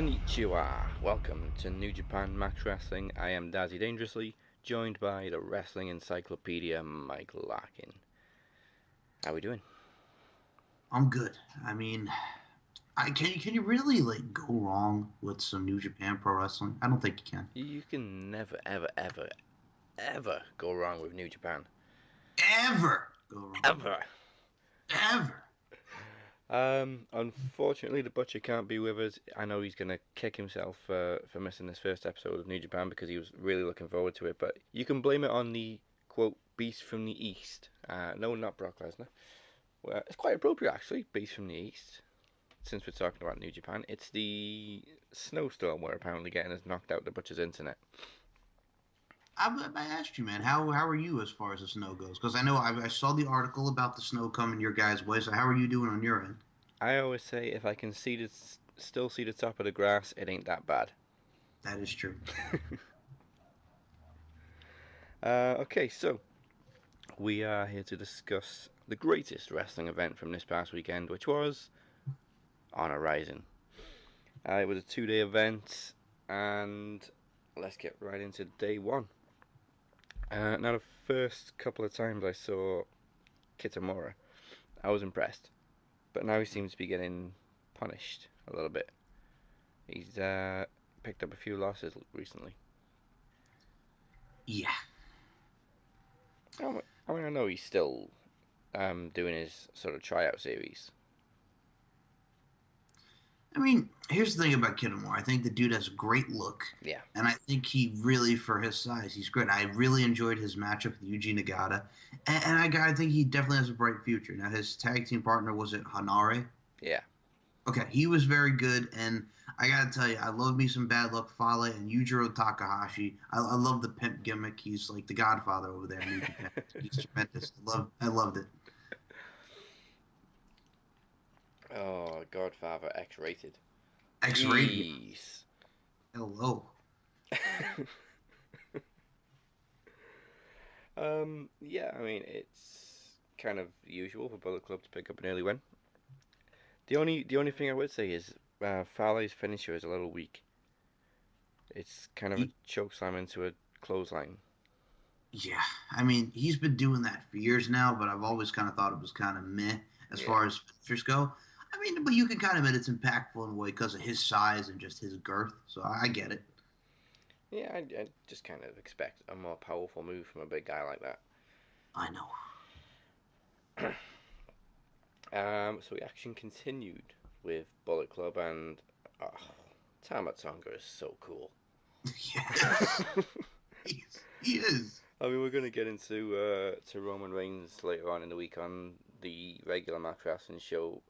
Konnichiwa. Welcome to New Japan Max Wrestling. I am Dazzy Dangerously, joined by the Wrestling Encyclopedia, Mike Larkin. How we doing? I'm good. I mean, can you really go wrong with some New Japan Pro Wrestling? I don't think you can. You can never, ever, ever, ever go wrong with New Japan. Ever go wrong. Ever. Ever. Unfortunately, the Butcher can't be with us. I know he's gonna kick himself for missing this first episode of New Japan because he was really looking forward to it. But you can blame it on the quote Beast from the East. No, not Brock Lesnar. Well, it's quite appropriate actually. Beast from the East. Since we're talking about New Japan, it's the snowstorm we're apparently getting has knocked out the Butcher's internet. I asked you, man, how are you as far as the snow goes? Because I know I saw the article about the snow coming your guys' way. So how are you doing on your end? I always say if I can still see the top of the grass, it ain't that bad. That is true. Okay, so we are here to discuss the greatest wrestling event from this past weekend, which was Honor Rising. It was a 2-day event, and let's get right into day one. Now, the first couple of times I saw Kitamura, I was impressed, but now he seems to be getting punished a little bit. He's picked up a few losses recently. Yeah. I know he's still doing his sort of tryout series. I mean, here's the thing about Kitamura. I think the dude has a great look. Yeah. And I think he really, for his size, he's great. I really enjoyed his matchup with Yuji Nagata. And I think he definitely has a bright future. Now, his tag team partner, was it Hanare? Yeah. Okay, he was very good. And I got to tell you, I love me some Bad Luck Fale and Yujiro Takahashi. I love the pimp gimmick. He's like the godfather over there in New Japan. He's tremendous. I loved it. Oh, Godfather X-rated. X-rated. Jeez. Hello. Yeah, I mean, it's kind of usual for Bullet Club to pick up an early win. The only thing I would say is Fale's finisher is a little weak. It's kind of a choke slam into a clothesline. Yeah, I mean, he's been doing that for years now, but I've always kind of thought it was kind of meh as far as finishers go. I mean, but you can kind of admit it's impactful in a way because of his size and just his girth, so I get it. Yeah, I just kind of expect a more powerful move from a big guy like that. I know. So the action continued with Bullet Club and Tama Tonga is so cool. Yes, he is. I mean, we're going to get into to Roman Reigns later on in the week on the regular Max Wrestling show.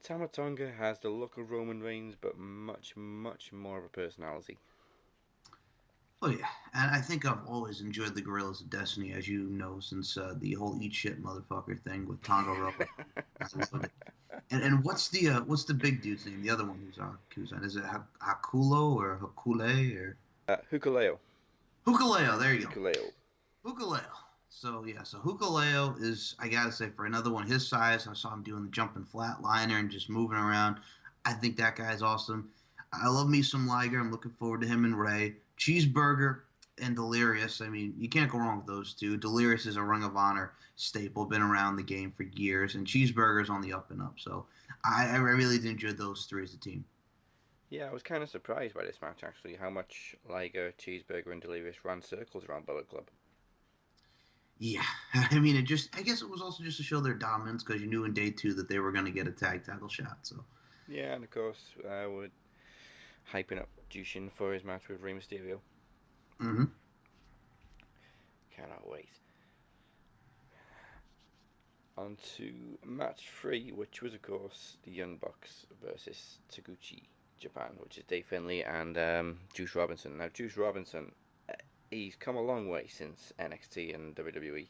Tama Tonga has the look of Roman Reigns, but much, much more of a personality. Oh yeah, and I think I've always enjoyed the Gorillas of Destiny, as you know, since the whole "eat shit motherfucker" thing with Tonga Roa. I love it. And what's the big dude's name? The other one who's on? Is it Hakulo or Hakule or Hukuleo. Hukuleo? There you go. Hukuleo. Hukuleo. So yeah, so Hukuleo is, I gotta say, for another one his size, I saw him doing the jumping flatliner and just moving around. I think that guy's awesome. I love me some Liger. I'm looking forward to him and Ray. Cheeseburger and Delirious. I mean, you can't go wrong with those two. Delirious is a Ring of Honor staple, been around the game for years, and Cheeseburger's on the up and up. So I really did enjoy those three as a team. Yeah, I was kind of surprised by this match actually, how much Liger, Cheeseburger, and Delirious ran circles around Bullet Club. Yeah, I mean, I guess it was also just to show their dominance because you knew in day two that they were going to get a tag title shot. So Yeah, and of course, we're hyping up Jushin for his match with Rey Mysterio. Mm-hmm. Cannot wait. On to match 3, which was, of course, the Young Bucks versus Taguchi Japan, which is Dave Finlay and Juice Robinson. Now, Juice Robinson, he's come a long way since NXT and WWE.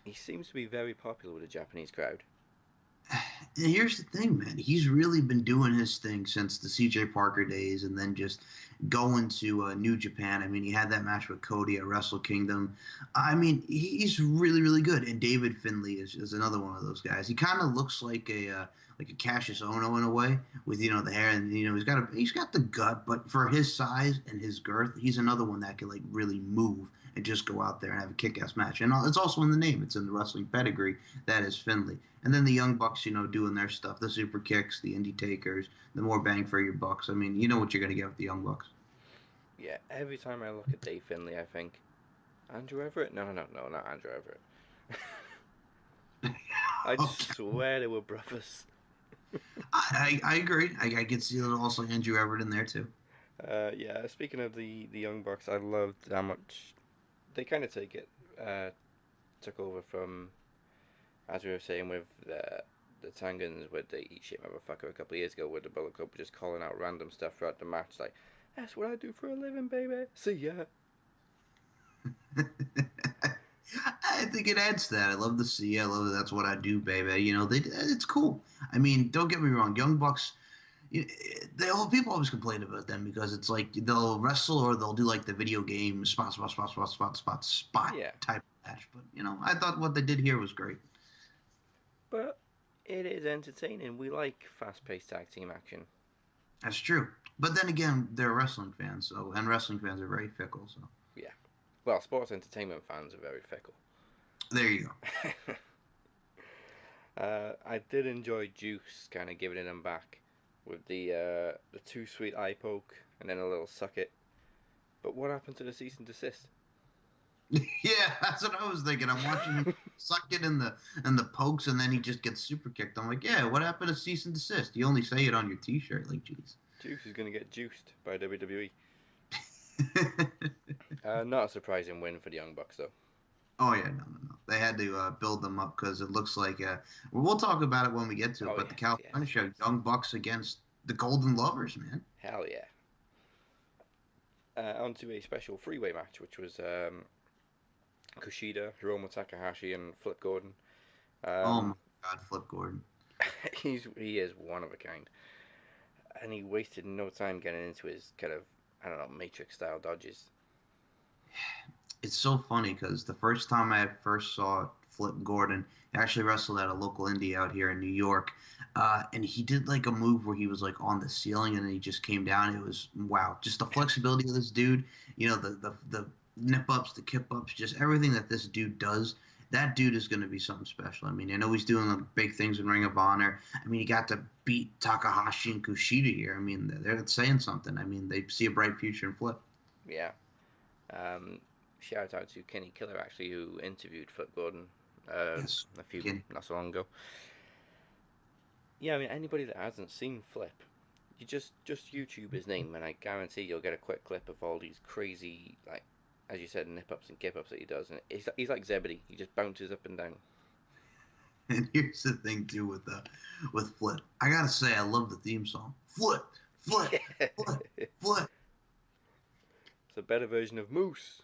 He seems to be very popular with the Japanese crowd. And here's the thing, man. He's really been doing his thing since the C.J. Parker days, and then just going to New Japan. I mean, he had that match with Cody at Wrestle Kingdom. I mean, he's really, really good. And David Finlay is another one of those guys. He kind of looks like a Cassius Ono in a way, with the hair, and he's got the gut, but for his size and his girth, he's another one that can like really move and just go out there and have a kick-ass match. And it's also in the name. It's in the wrestling pedigree. That is Finlay. And then the Young Bucks, doing their stuff, the super kicks, the indie takers, the more bang for your bucks. I mean, you know what you're going to get with the Young Bucks. Yeah, every time I look at Dave Finlay, I think Andrew Everett. No, no, no, not Andrew Everett. I Okay. swear they were brothers. I agree. I could see also Andrew Everett in there too. Yeah. Speaking of the Young Bucks, I loved how much they kind of took over from, as we were saying with the Tangans, where they eat shit motherfucker a couple of years ago, with the Bullet Club just calling out random stuff throughout the match, like that's what I do for a living, baby. See ya. I think it adds to that. I love the sea. I love that's what I do, baby. It's cool. I mean, don't get me wrong. Young Bucks, people always complain about them because it's like they'll wrestle or they'll do like the video game spot Yeah, type match. But I thought what they did here was great. but it is entertaining. We like fast-paced tag team action. That's true. But then again, they're wrestling fans, and wrestling fans are very fickle. So Yeah. Well, sports entertainment fans are very fickle. there you go. I did enjoy Juice kind of giving them back with the too sweet eye poke and then a little suck it. But what happened to the cease and desist? Yeah, that's what I was thinking. I'm watching him suck it in the pokes, and then he just gets super kicked. I'm like, yeah, what happened to cease and desist? You only say it on your T-shirt, like, jeez. Juice is going to get juiced by WWE. Not a surprising win for the Young Bucks though. Oh yeah, no. They had to build them up because it looks like we'll talk about it when we get to it. Oh But the yes, yes, California show, yes. Young Bucks against the Golden Lovers, man. Hell yeah. Onto a special freeway match, which was Kushida, Hiromu Takahashi, and Flip Gordon. Oh my Um, God, Flip Gordon. he is one of a kind, and he wasted no time getting into his kind of, I don't know, Matrix style dodges. It's so funny because the first time I first saw Flip Gordon, he actually wrestled at a local indie out here in New York, and he did like a move where he was like on the ceiling and then he just came down. It was wow, just the flexibility of this dude. The nip ups, the kip ups, just everything that this dude does. That dude is going to be something special. I mean, I know he's doing the big things in Ring of Honor. I mean, he got to beat Takahashi and Kushida here. I mean, they're saying something. I mean, they see a bright future in Flip. Yeah. Um, Shout out to Kenny Killer actually, who interviewed Flip Gordon Yes, a few again. not so long ago. Yeah, I mean anybody that hasn't seen Flip, you just YouTube his name, and I guarantee you'll get a quick clip of all these crazy, like as you said, nip ups and kip ups that he does, and he's like Zebedee. He just bounces up and down. And here's the thing too with Flip. I gotta say, I love the theme song. Flip, flip, flip, It's flip. a better version of Moose.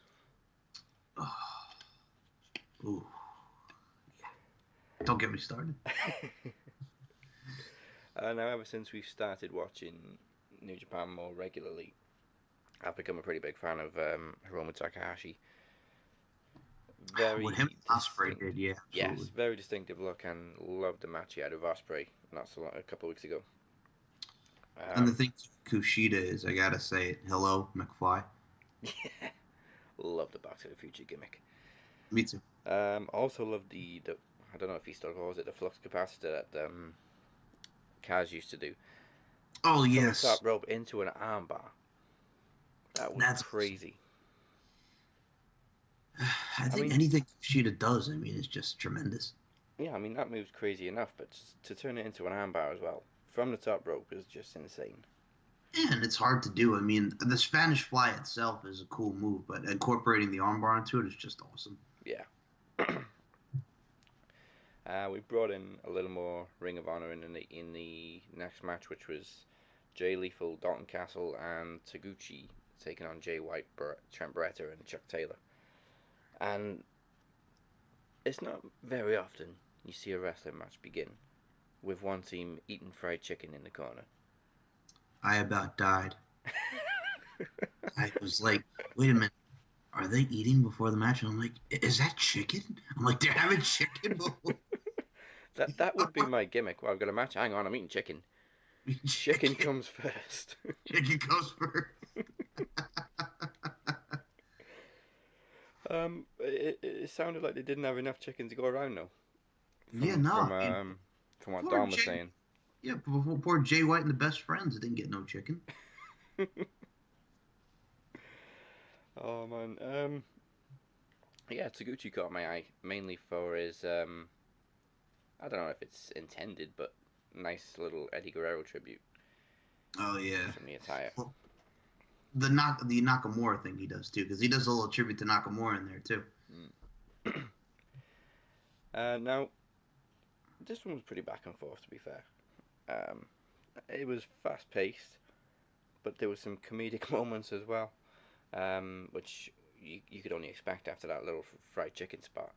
Oh, ooh, don't get me started. Now, ever since we've started watching New Japan more regularly, I've become a pretty big fan of Hiromu Takahashi. What him Very and Osprey distinct. did, yeah, Yes, absolutely. very distinctive look, and loved the match he had with Osprey not so long, a couple of weeks ago. And the Um, thing with Kushida is, I gotta say it. Hello, McFly. yeah, love the Back to the Future gimmick. Me too. Also love the I don't know if he still calls it the flux capacitor that Kaz used to do Oh from the yes, top rope into an armbar. That was that's. crazy. I I think mean, anything Kushida does, I mean, is just tremendous. yeah, I mean that move's crazy enough, but to turn it into an armbar as well from the top rope is just insane. And it's hard to do. I mean, the Spanish Fly itself is a cool move, but incorporating the armbar into it is just awesome. Yeah. We brought in a little more Ring of Honor in the next match, which was Jay Lethal, Dalton Castle, and Taguchi taking on Jay White, Trent Beretta, and Chuck Taylor. And it's not very often you see a wrestling match begin with one team eating fried chicken in the corner. I about died. I was like, wait a minute. Are they eating before the match? And I'm like, is that chicken? I'm like, they're having chicken before That would be my gimmick. Well, I've got a match. Hang on, I'm eating chicken. Chicken chicken. comes first. Chicken goes first. It sounded like they didn't have enough chicken to go around though. Yeah, From no, from I mean, from what poor Don was Jay. saying. Yeah, poor Jay White and the best friends didn't get no chicken. Oh man. Yeah, Taguchi caught my eye mainly for his I don't know if it's intended, but nice little Eddie Guerrero tribute Oh yeah. from the attire. Well, the Nakamura thing he does too, because he does a little tribute to Nakamura in there too. Mm. Now this one was pretty back and forth to be fair. Um, it was fast paced, but there was some comedic moments as well, which you could only expect after that little fried chicken spot.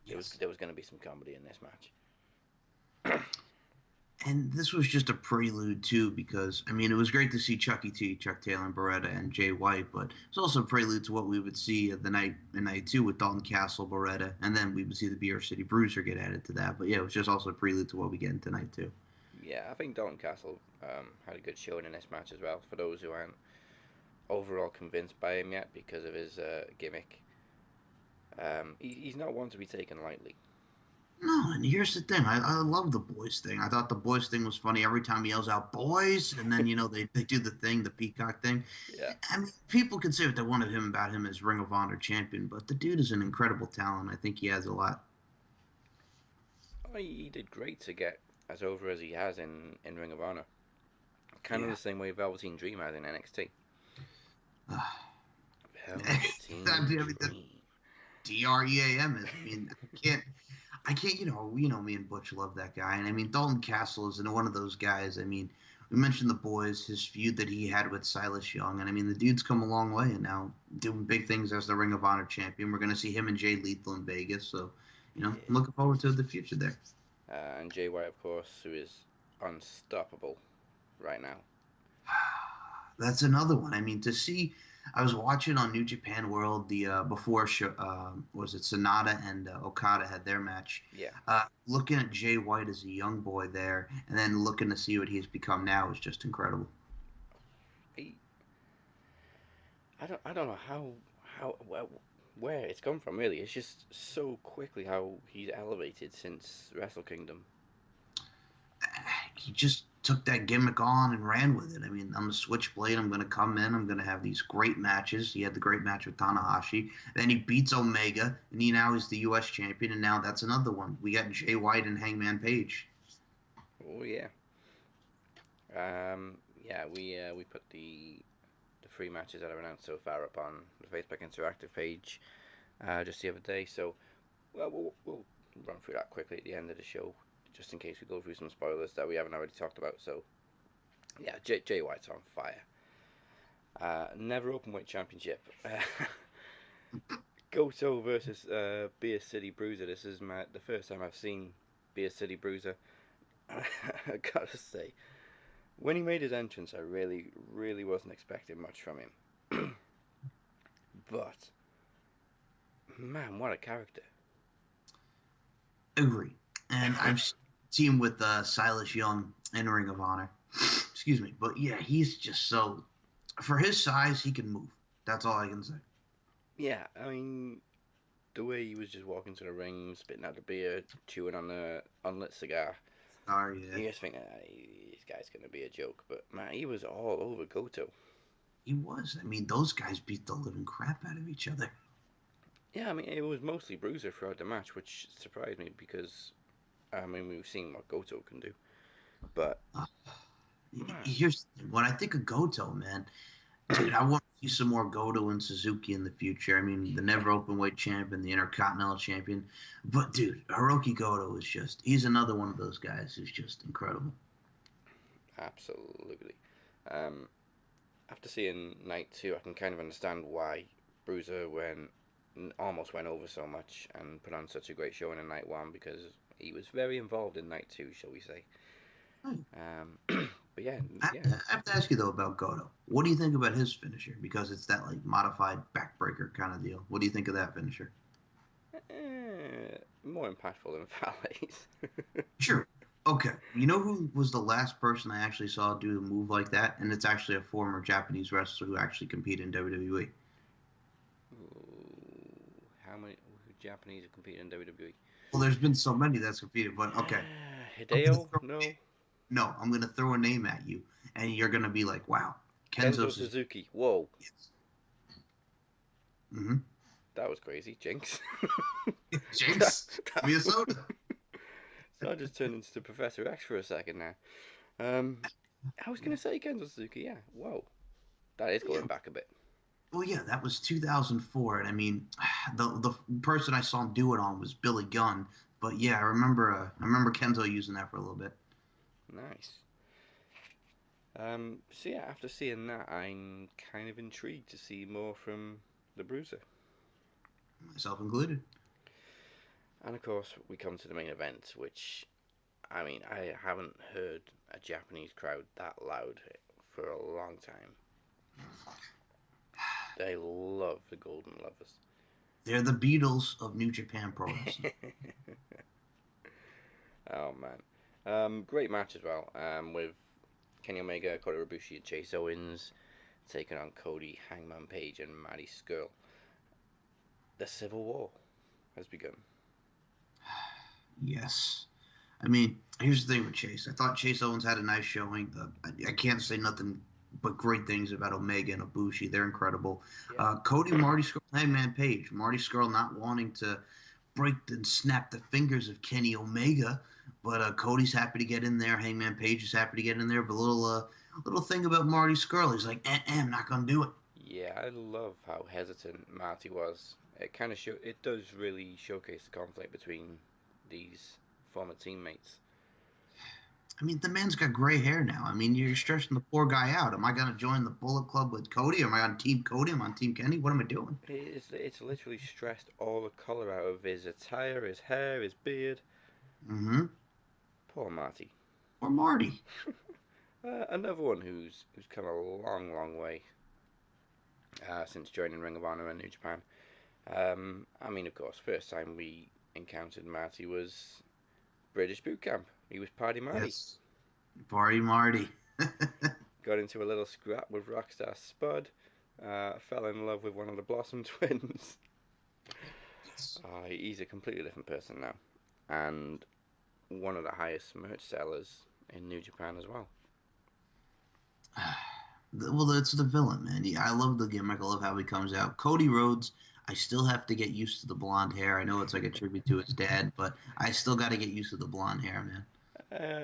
Yes. There was going to be some comedy in this match. And this was just a prelude too, because I mean, it was great to see Chucky T, Chuck Taylor, and Beretta, and Jay White, but it's also a prelude to what we would see at the night in night two with Dalton Castle, Beretta, and then we would see the BR City Bruiser get added to that. But yeah, it was just also a prelude to what we get in tonight too. Yeah, I think Dalton Castle had a good showing in this match as well. For those who aren't overall convinced by him yet because of his gimmick, he's not one to be taken lightly. No, and here's the thing. I love the boys thing. I thought the boys thing was funny every time he yells out boys, and then they do the thing, the peacock thing. Yeah, I mean, people can say what they want of him about him as Ring of Honor champion, but the dude is an incredible talent. I think he has a lot. he did great to get as over as he has in Ring of Honor. Kind of Yeah. the same way Velveteen Dream has in NXT. Uh, Velveteen the Dream. DREAM is. I mean, I can't. You know me and Butch love that guy, and I mean Dalton Castle is one of those guys. I mean, we mentioned the boys, his feud that he had with Silas Young, and I mean the dude's come a long way, and now doing big things as the Ring of Honor champion. We're gonna see him and Jay Lethal in Vegas, so I'm Yeah. looking forward to the future there. And Jay White, of course, who is unstoppable right now. That's another one. I mean, to see, I was watching on New Japan World the before show, was it Sonata and Okada had their match. Yeah. Looking at Jay White as a young boy there, and then looking to see what he's become now is just incredible. He, I don't know how where it's come from really. It's just so quickly how he's elevated since Wrestle Kingdom. He just took that gimmick on and ran with it. I mean, I'm a switchblade. I'm going to come in. I'm going to have these great matches. He had the great match with Tanahashi. Then he beats Omega, and he now is the U.S. champion. And now that's another one. We got Jay White and Hangman Page. Oh yeah. Yeah, we put the three matches that are announced so far up on the Facebook Interactive page just the other day. So we'll run through that quickly at the end of the show, just in case we go through some spoilers that we haven't already talked about. So yeah, Jay White's on fire. Never Openweight Championship. Goto versus Beer City Bruiser. This is the first time I've seen Beer City Bruiser. I gotta say, when he made his entrance, I really wasn't expecting much from him. But man, what a character! Agree. And I've seen him with Silas Young in Ring of Honor. Excuse me. But yeah, he's just so. For his size, he can move. That's all I can say. Yeah, I mean, the way he was just walking to the ring, spitting out the beer, chewing on the unlit cigar. Oh, yeah. You just think, this guy's gonna be a joke, but man, he was all over Goto. He was. I mean, those guys beat the living crap out of each other. Yeah, I mean, it was mostly Bruiser throughout the match, which surprised me because, I mean, we've seen what Goto can do. But, Here's when I think of Goto, man, dude, I want to see some more Goto and Suzuki in the future. I mean, the never openweight champion, the Intercontinental champion. But, dude, Hiroki Goto is he's another one of those guys who's just incredible. absolutely. After seeing Night 2, I can kind of understand why Bruiser went almost went over so much and put on such a great show in night one because he was very involved in night two, shall we say. Hmm. But yeah, I, yeah. I have to ask you though about Goto. What do you think about his finisher? Because it's that like modified backbreaker kind of deal. What do you think of that finisher? More impactful than Fale's. Sure. Okay. You know who was the last person I actually saw do a move like that? And it's actually a former Japanese wrestler who actually competed in WWE. How many Japanese have competed in WWE? Well, there's been so many that's competed, but okay. I'm gonna Hideo? throw No. no, I'm gonna throw a name at you, and you're gonna be like, "Wow, Kenzo Kenzo's is Suzuki. Whoa, yes." Mm-hmm. that was crazy. Jinx. that, Jinx, that, give me a soda. so I just turned into Professor X for a second now. Um, I was gonna say Kenzo Suzuki. Yeah. Whoa, that is Yeah. going back a bit. Well, yeah, that was 2004, and I mean, the person I saw him do it on was Billy Gunn. But yeah, I remember Kenzo using that for a little bit. Nice. So yeah, after seeing that, I'm kind of intrigued to see more from the Bruiser. Myself included. And of course, we come to the main event, which, I mean, I haven't heard a Japanese crowd that loud for a long time. They love the Golden Lovers. They're the Beatles of New Japan Pro Wrestling. Oh man, great match as well. With Kenny Omega, Kota Ibushi, and Chase Owens taking on Cody, Hangman Page, and Matty Skrull. The Civil War has begun. Yes. I mean, here's the thing with Chase. I thought Chase Owens had a nice showing. I can't say nothing but great things about Omega and Ibushi. They're incredible. Yeah. Cody, Marty Scurll, Hangman Page. Marty Scurll not wanting to break and snap the fingers of Kenny Omega, but Cody's happy to get in there. Hangman Page is happy to get in there. But little thing about Marty Scurll, he's like, I'm not gonna do it. Yeah, I love how hesitant Marty was. It does really showcase the conflict between these former teammates. I mean, the man's got gray hair now. I mean, you're stressing the poor guy out. Am I going to join the Bullet Club with Cody? Am I on Team Cody? Am I on Team Kenny? What am I doing? It's literally stressed all the colour out of his attire, his hair, his beard. Mm-hmm. Poor Marty. Or Marty. Another one who's come a long, long way since joining Ring of Honor and New Japan. I mean, of course, first time we encountered Marty was British Boot Camp. He was Party Marty. Yes. Party Marty. Got into a little scrap with Rockstar Spud. Fell in love with one of the Blossom twins. Yes. He's a completely different person now. And one of the highest merch sellers in New Japan as well. Well, it's the villain, man. Yeah, I love the gimmick. I love how he comes out. Cody Rhodes, I still have to get used to the blonde hair. I know it's like a tribute to his dad, but I still got to get used to the blonde hair, man.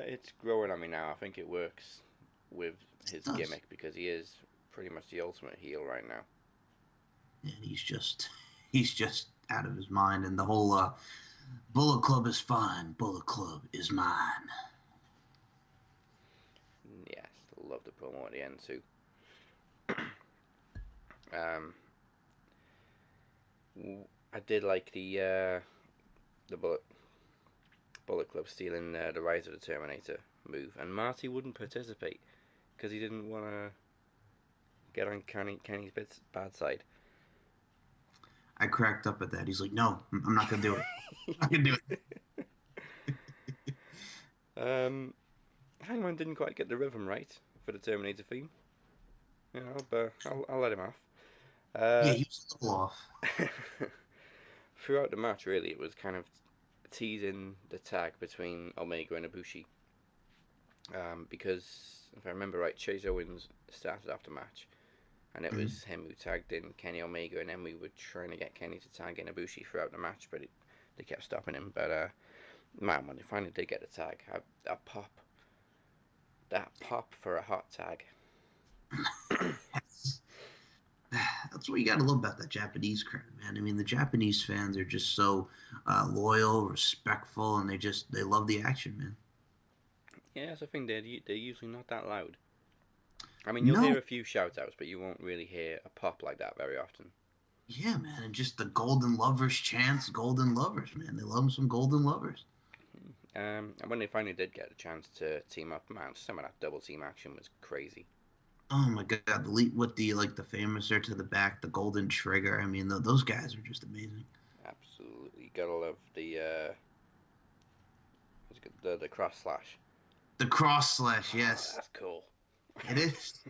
It's growing on me now. I think it works with his It does. gimmick because he is pretty much the ultimate heel right now. And he's just out of his mind. And the whole Bullet Club is fine. Bullet Club is mine. Yes, love the promo at the end too. Um, I did like the Bullet Club stealing the Rise of the Terminator move, and Marty wouldn't participate because he didn't want to get on Kenny's bad side. I cracked up at that. He's like, no, I'm not going to do it. I'm not going to do it. Hangman didn't quite get the rhythm right for the Terminator theme, you know, but I'll let him off. Yeah, he was a little off. Throughout the match, really, it was kind of teasing the tag between Omega and Ibushi. Because, if I remember right, Chase Owens started off the match, and it was him who tagged in Kenny Omega, and then we were trying to get Kenny to tag in Ibushi throughout the match, but they kept stopping him. But, man, when they finally did get the tag, that pop for a hot tag. That's what you got to love about that Japanese crowd, man. I mean, the Japanese fans are just so loyal, respectful, and they love the action, man. Yeah, that's the thing, they're usually not that loud. I mean, you'll No, hear a few shout outs, but you won't really hear a pop like that very often. Yeah, man, and just the Golden Lovers chants, Golden Lovers, man. They love some Golden Lovers. And when they finally did get a chance to team up, man, some of that double team action was crazy. Oh my God, the lead with the like the famous there to the back, the Golden Trigger. I mean, those guys are just amazing. Absolutely, gotta love the cross slash. The cross slash, Oh, yes, that's cool. it is.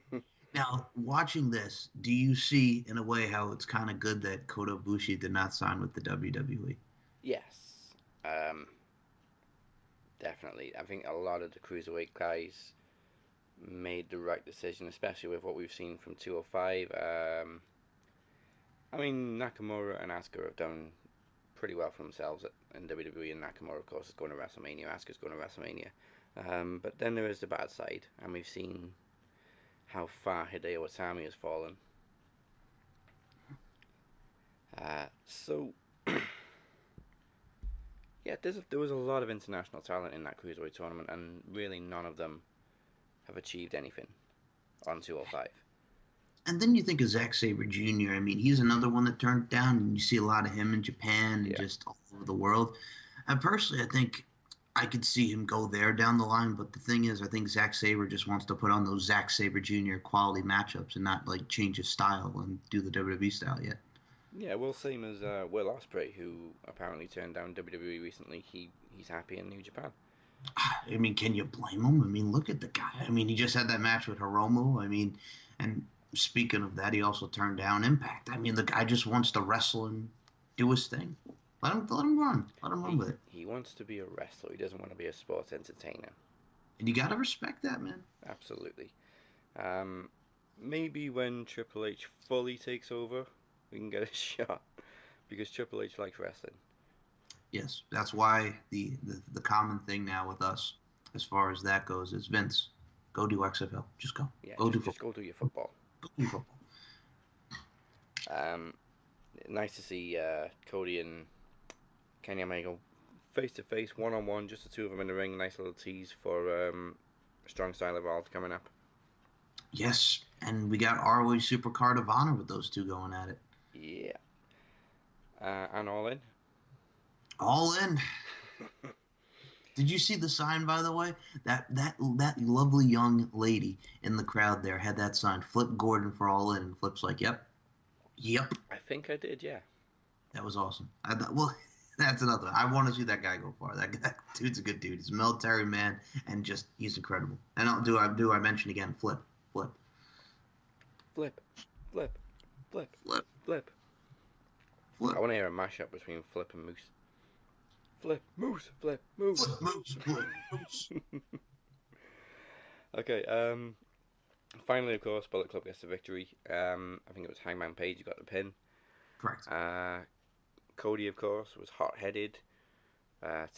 Now, watching this, do you see in a way how it's kind of good that Kota Ibushi did not sign with the WWE? Yes, um, definitely. I think a lot of the cruiserweight guys made the right decision, especially with what we've seen from 205. I mean, Nakamura and Asuka have done pretty well for themselves in WWE, and Nakamura, of course, is going to WrestleMania. Asuka's going to WrestleMania. But then there is the bad side, and we've seen how far Hideo Itami has fallen. So, yeah, there was a lot of international talent in that cruiserweight tournament, and really none of them have achieved anything on 205. And then you think of Zack Sabre Jr. I mean, he's another one that turned down, and you see a lot of him in Japan and Yeah, just all over the world. And personally, I think I could see him go there down the line. But the thing is, I think Zack Sabre just wants to put on those Zack Sabre Jr. quality matchups and not like change his style and do the WWE style yet. yeah. Well, same as Will Ospreay, who apparently turned down WWE recently. He's happy in New Japan. I mean, can you blame him? I mean, look at the guy. I mean, he just had that match with Hiromu. I mean, and speaking of that, he also turned down Impact. I mean, the guy just wants to wrestle and do his thing. Let him run. Let him run with it. He wants to be a wrestler. He doesn't want to be a sports entertainer. And you gotta respect that, man. Absolutely. Um, Maybe when Triple H fully takes over, we can get a shot because Triple H likes wrestling. Yes, that's why the common thing now with us, as far as that goes, is Vince. Go do XFL. Just go. Yeah, Go do just football. go do your football. Go do football. Um, Nice to see Cody and Kenny Omega face to face, one on one, just the two of them in the ring. Nice little tease for Strong Style Evolved coming up. Yes, and we got ROH Supercard of Honor with those two going at it. Yeah. And All In. All in. Did you see the sign, by the way? That lovely young lady in the crowd there had that sign, Flip Gordon for All In, and Flip's like, yep, yep. I think I did, yeah. That was awesome. Well, that's another. I want to see that guy go far. That dude's a good dude. He's a military man, and just he's incredible. And do I mention again, Flip, Flip, Flip, flip, flip, Flip, flip. Flip, I want to hear a mashup between Flip and Moose. Flip, Moose, Flip, Moose. Flip, Moose, Flip, Moose. Okay, finally, of course, Bullet Club gets the victory. I think it was Hangman Page who got the pin. Correct. Cody, of course, was hot-headed.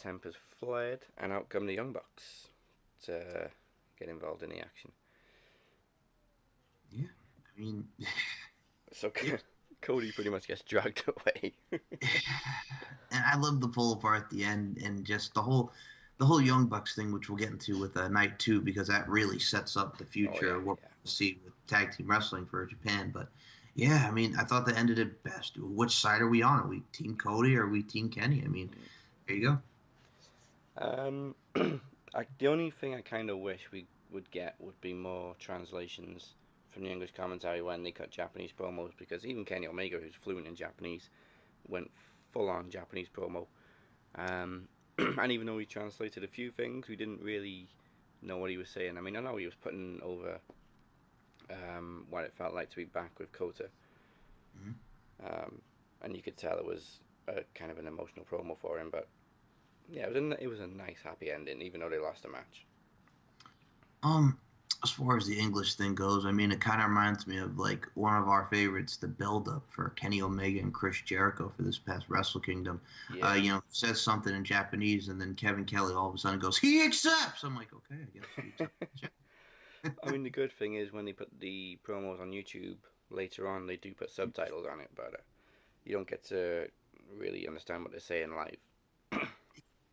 Tempers flared, and out come the Young Bucks to get involved in the action. Yeah, I mean, So Cody pretty much gets dragged away. and I love the pull apart at the end, and just the whole Young Bucks thing, which we'll get into with Night 2, because that really sets up the future of what we'll see with tag team wrestling for Japan. But yeah, I mean, I thought they ended it best. Which side are we on? Are we Team Cody or are we Team Kenny? I mean, there you go. The only thing I kind of wish we would get would be more translations from the English commentary when they cut Japanese promos, because even Kenny Omega, who's fluent in Japanese, went full on Japanese promo. And even though he translated a few things, we didn't really know what he was saying. I mean, I know he was putting over what it felt like to be back with Kota. Mm-hmm. And you could tell it was a kind of an emotional promo for him, but yeah, it was a nice happy ending, even though they lost the match. As far as the English thing goes, I mean, it kind of reminds me of like one of our favorites, the build-up for Kenny Omega and Chris Jericho for this past Wrestle Kingdom. Yeah. Says something in Japanese, and then Kevin Kelly all of a sudden goes, "He accepts." I'm like, okay, I guess he accepts. I mean, the good thing is when they put the promos on YouTube later on, they do put subtitles on it, but you don't get to really understand what they're saying live.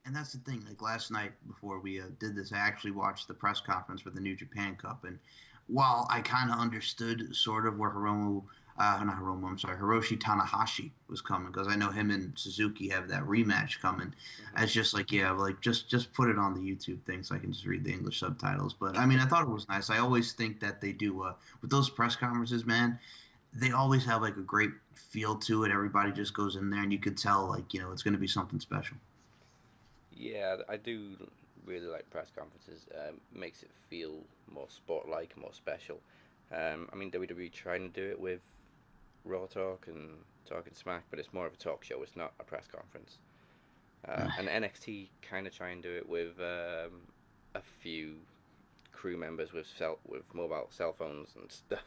And that's the thing. Like last night before we did this, I actually watched the press conference for the New Japan Cup, and while I kind of understood sort of where Hiromu not Hiromu, I'm sorry, Hiroshi Tanahashi was coming because I know him and Suzuki have that rematch coming. Mm-hmm. I was just like, yeah, like just put it on the YouTube thing so I can just read the English subtitles. But I mean, I thought it was nice. I always think that they do with those press conferences, man. They always have like a great feel to it. Everybody just goes in there, and you could tell like it's going to be something special. Yeah, I do really like press conferences. Makes it feel more sport-like, more special. I mean, WWE trying to do it with Raw Talk and Talking Smack, but it's more of a talk show. It's not a press conference. And NXT kind of try and do it with a few crew members with mobile cell phones and stuff.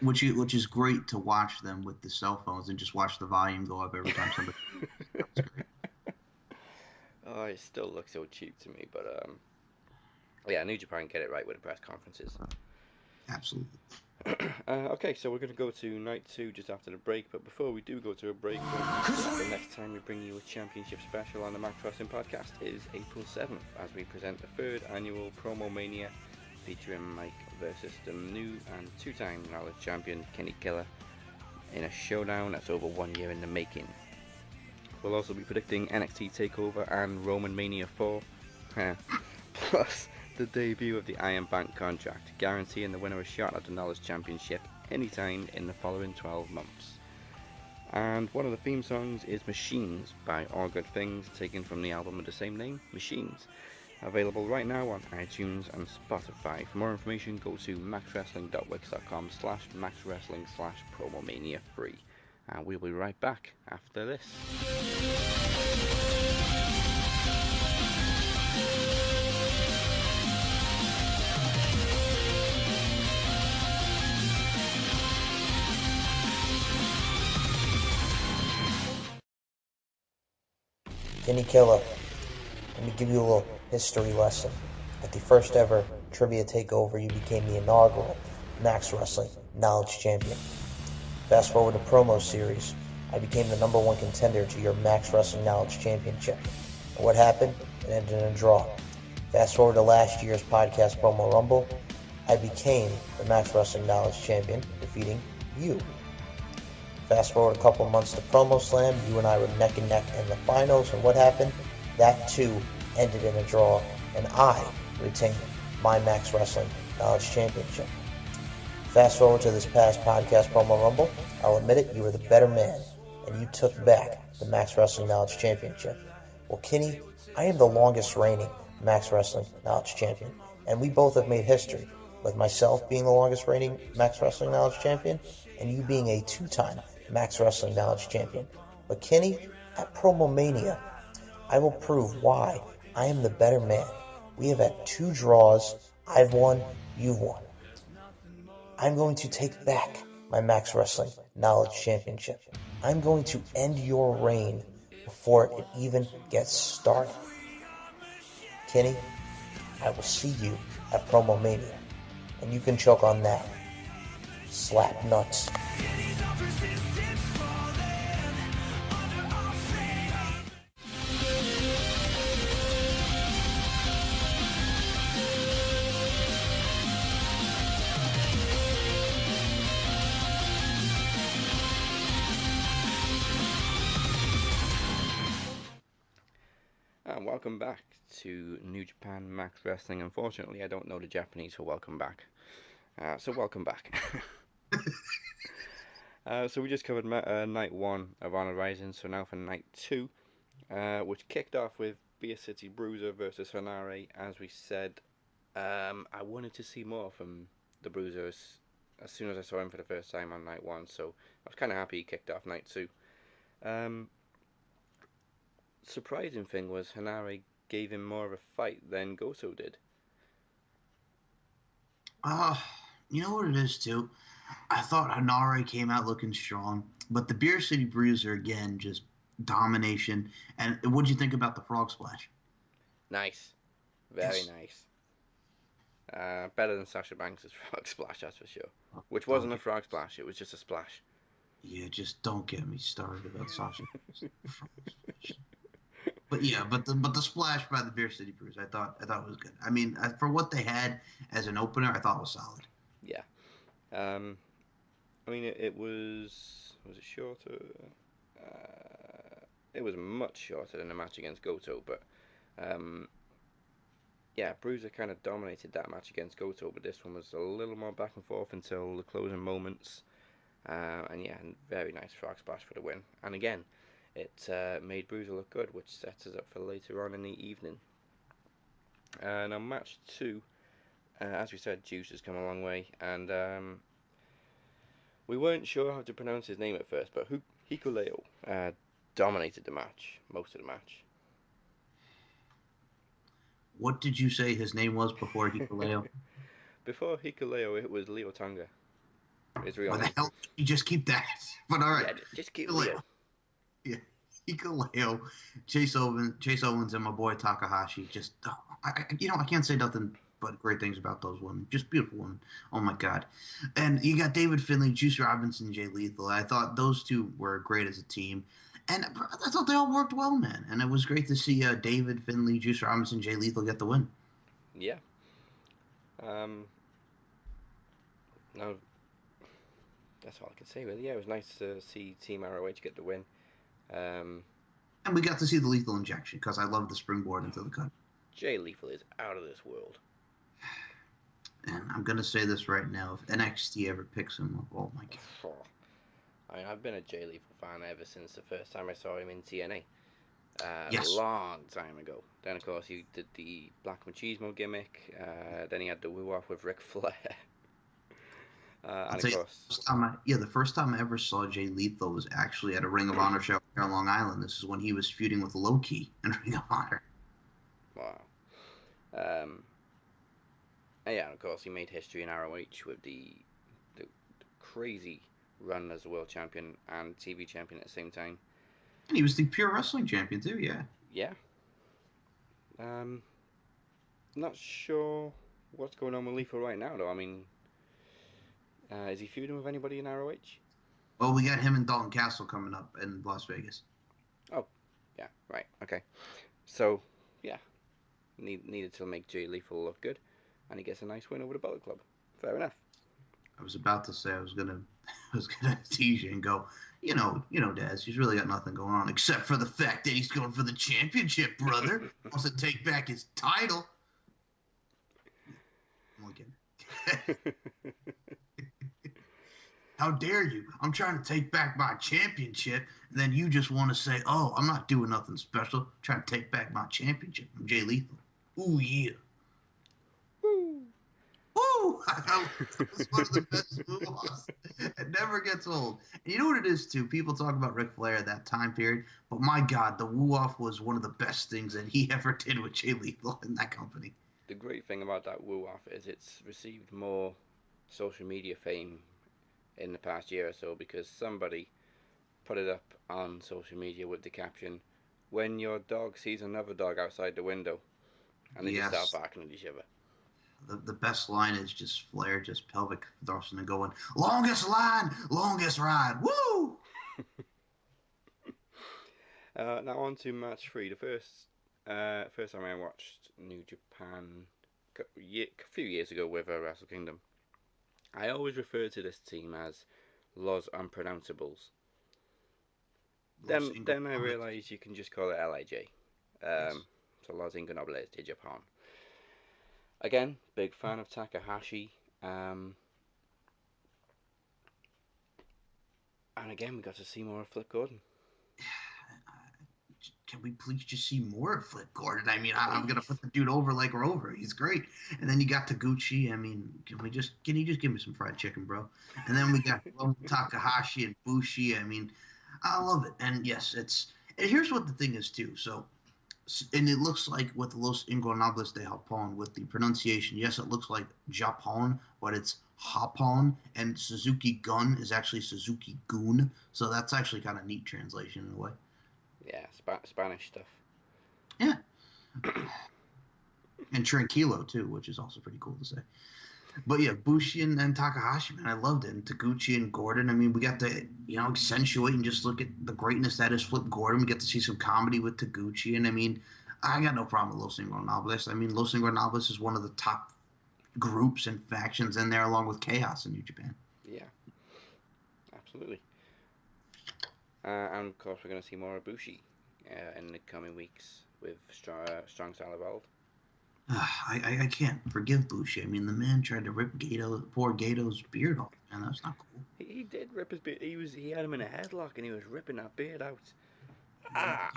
Which is great to watch them with the cell phones and just watch the volume go up every time somebody. That's great. Oh, it still looks so cheap to me, but yeah, New Japan get it right with the press conferences. Absolutely. Okay, so we're going to go to night 2 just after the break, but before we do go to a break, the next time we bring you a championship special on the Max Wrestling Podcast is April 7th, as we present the 3rd annual Promo Mania featuring Mike versus the new and 2-time Knowledge Champion Kenny Killer in a showdown that's over 1 year in the making. We'll also be predicting NXT TakeOver and Roman Mania 4, plus the debut of the Iron Bank contract, guaranteeing the winner a shot at the Knowledge Championship anytime in the following 12 months. And one of the theme songs is Machines by All Good Things, taken from the album of the same name, Machines. Available right now on iTunes and Spotify. For more information, go to maxwrestling.wix.com/maxwrestling/promomania3. And we'll be right back after this. Kenny Killer, let me give you a little history lesson. At the first ever Trivia Takeover, you became the inaugural Max Wrestling Knowledge Champion. Fast forward to Promo Series, I became the #1 contender to your Max Wrestling Knowledge Championship. And what happened? It ended in a draw. Fast forward to last year's Podcast Promo Rumble, I became the Max Wrestling Knowledge Champion, defeating you. Fast forward a couple months to Promo Slam, you and I were neck and neck in the finals, and what happened? That too ended in a draw, and I retained my Max Wrestling Knowledge Championship. Fast forward to this past Podcast Promo Rumble, I'll admit it, you were the better man, and you took back the Max Wrestling Knowledge Championship. Well, Kenny, I am the longest reigning Max Wrestling Knowledge Champion, and we both have made history, with myself being the longest reigning Max Wrestling Knowledge Champion, and you being a 2-time Max Wrestling Knowledge Champion. But Kenny, at Promo Mania, I will prove why I am the better man. We have had 2 draws. I've won, you've won. I'm going to take back my Max Wrestling Knowledge Championship. I'm going to end your reign before it even gets started. Kenny, I will see you at Promo Mania, and you can choke on that. Slap nuts. And welcome back to New Japan Max Wrestling. Unfortunately, I don't know the Japanese for welcome back. So welcome back. So we just covered night 1 of Honor Rising, so now for night 2, which kicked off with Beer City Bruiser versus Hanare. As we said, I wanted to see more from the Bruisers as soon as I saw him for the first time on night 1, so I was kind of happy he kicked off night 2. Surprising thing was Hanare gave him more of a fight than Goto did. You know what it is too? I thought Hanare came out looking strong, but the Beer City Bruiser again, just domination. And what'd you think about the frog splash? Nice. Very Yes. nice. Better than Sasha Banks' frog splash, that's for sure. Which Don't wasn't a get- frog splash, it was just a splash. Yeah, just don't get me started about Sasha. But yeah, but the splash by the Beer City Bruiser, I thought it was good. I mean, for what they had as an opener, I thought it was solid. Yeah. I mean, it was it shorter? It was much shorter than the match against Goto, but um, yeah, Bruiser kind of dominated that match against Goto, but this one was a little more back and forth until the closing moments. And yeah, very nice frog splash for the win. And again, it made Bruiser look good, which sets us up for later on in the evening. Now, match 2, as we said, Juice has come a long way, and we weren't sure how to pronounce his name at first, but Hikuleo dominated the match, most of the match. What did you say his name was before Hikuleo? Before Hikuleo, it was Leo Tonga. His real Why name. the hell did you just keep that? But all right. Yeah, just keep Leo. Yeah, Hikuleo, Chase Owens, and my boy Takahashi. Just, I can't say nothing but great things about those women. Just beautiful women. Oh my God. And you got David Finlay, Juice Robinson, Jay Lethal. I thought those two were great as a team. And I thought they all worked well, man. And it was great to see David Finlay, Juice Robinson, Jay Lethal get the win. Yeah. No, that's all I can say, really. Yeah, it was nice to see Team ROH get the win. And we got to see the lethal injection because I love the springboard into the cut. Jay Lethal is out of this world. And I'm going to say this right now. If NXT ever picks him up, oh my God. I mean, I've been a Jay Lethal fan ever since the first time I saw him in TNA. Yes. A long time ago. Then, of course, he did the Black Machismo gimmick. Then he had the woo-off with Ric Flair. And of course... the first time I ever saw Jay Lethal was actually at a Ring of Honor show here on Long Island. This is when he was feuding with Low-Key in Ring of Honor. Wow. And yeah, of course, he made history in ROH with the crazy run as the world champion and TV champion at the same time. And he was the pure wrestling champion too, yeah. Yeah. Not sure what's going on with Lethal right now, though. I mean, is he feuding with anybody in ROH? Well, we got him and Dalton Castle coming up in Las Vegas. Oh, yeah, right, okay. So, yeah, needed to make Jay Lethal look good, and he gets a nice win over the Bullet Club. Fair enough. I was about to say I was gonna tease you and go, you know, Daz, he's really got nothing going on except for the fact that he's going for the championship, brother. Wants to take back his title. I'm only kidding. How dare you? I'm trying to take back my championship, and then you just want to say, oh, I'm not doing nothing special. I'm trying to take back my championship. I'm Jay Lethal. Ooh, yeah. Woo! It's one of the best moves. It never gets old. And you know what it is, too? People talk about Ric Flair at that time period, but my God, the woo-off was one of the best things that he ever did with Jay Lethal in that company. The great thing about that woo-off is it's received more social media fame in the past year or so because somebody put it up on social media with the caption, "When your dog sees another dog outside the window," and they just start barking at each other. The best line is just Flair just pelvic thrusting and going, longest line, longest ride, woo! Now on to match 3. The first time I watched New Japan a few years ago with Wrestle Kingdom, I always refer to this team as Los Unpronounceables. Then I realised you can just call it LIJ. Yes. So Los Ingobernables de Japan. Again, big fan of Takahashi. And again, we got to see more of Flip Gordon. Can we please just see more of Flip Gordon? I mean, I'm going to put the dude over like Rover. He's great. And then you got Taguchi. I mean, can you just give me some fried chicken, bro? And then we got Takahashi and Bushi. I mean, I love it. And yes, and here's what the thing is, too. So, and it looks like with Los Ingobernables de Japón, with the pronunciation, yes, it looks like Japón, but it's Hapon, and Suzuki Gun is actually Suzuki Goon. So that's actually kind of neat translation in a way. Yeah, Spanish stuff. Yeah. And Tranquilo, too, which is also pretty cool to say. But yeah, Bushi and Takahashi, man, I loved it. And Taguchi and Gordon, I mean, we got to, accentuate and just look at the greatness that is Flip Gordon. We get to see some comedy with Taguchi. And I mean, I got no problem with Los Ingobernables. I mean, Los Ingobernables is one of the top groups and factions in there, along with Chaos in New Japan. Yeah. absolutely. And of course, we're going to see more of Bushi in the coming weeks with Strong Style Evolved. I can't forgive Bushi. I mean, the man tried to rip poor Gato's beard off, man. That's not cool. He did rip his beard. He had him in a headlock and he was ripping that beard out. Ah!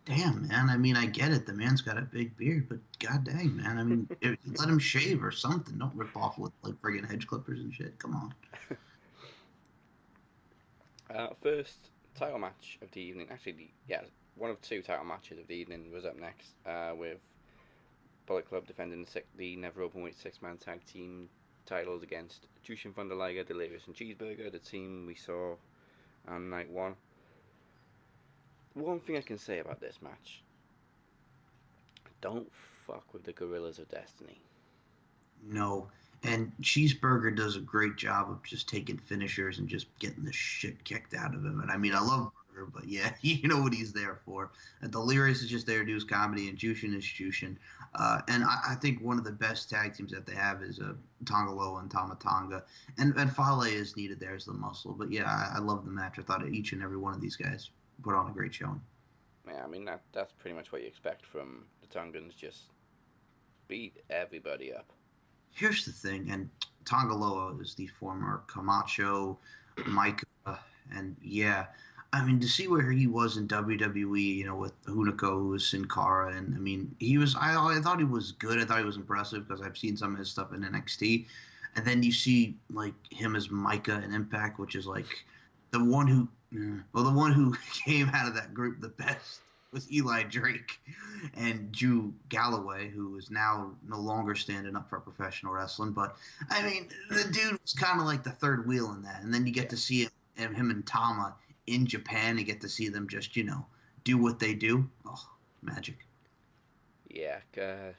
Damn, man. I mean, I get it. The man's got a big beard, but god dang, man. I mean, let him shave or something. Don't rip off with like friggin' hedge clippers and shit. Come on. First title match of the evening. Actually, one of two title matches of the evening was up next with Bullet Club defending the Never Openweight 6-man tag team titles against Jushin Thunder Liger, Delirious and Cheeseburger, the team we saw on night one. One thing I can say about this match: don't fuck with the Gorillas of Destiny. No. And Cheeseburger does a great job of just taking finishers and just getting the shit kicked out of him. And I mean, I love Burger, but yeah, you know what he's there for. Delirious is just there to do his comedy, and Jushin is Jushin. And I think one of the best tag teams that they have is Tonga Loa and Tama Tonga. And Fale is needed there as the muscle. But yeah, I love the match. I thought each and every one of these guys put on a great showing. Yeah, I mean, that's pretty much what you expect from the Tongans. Just beat everybody up. Here's the thing, and Tonga Loa is the former Camacho, Micah, and yeah, I mean, to see where he was in WWE, you know, with Hunico, who was Sin Cara, and I mean, I thought he was good. I thought he was impressive because I've seen some of his stuff in NXT. And then you see, like, him as Micah in Impact, which is like the one who came out of that group the best was Eli Drake and Drew Galloway, who is now no longer standing up for professional wrestling. But, I mean, the dude was kind of like the third wheel in that. And then you get to see him and Tama in Japan and get to see them just, you know, do what they do. Oh, magic. Yeah, God,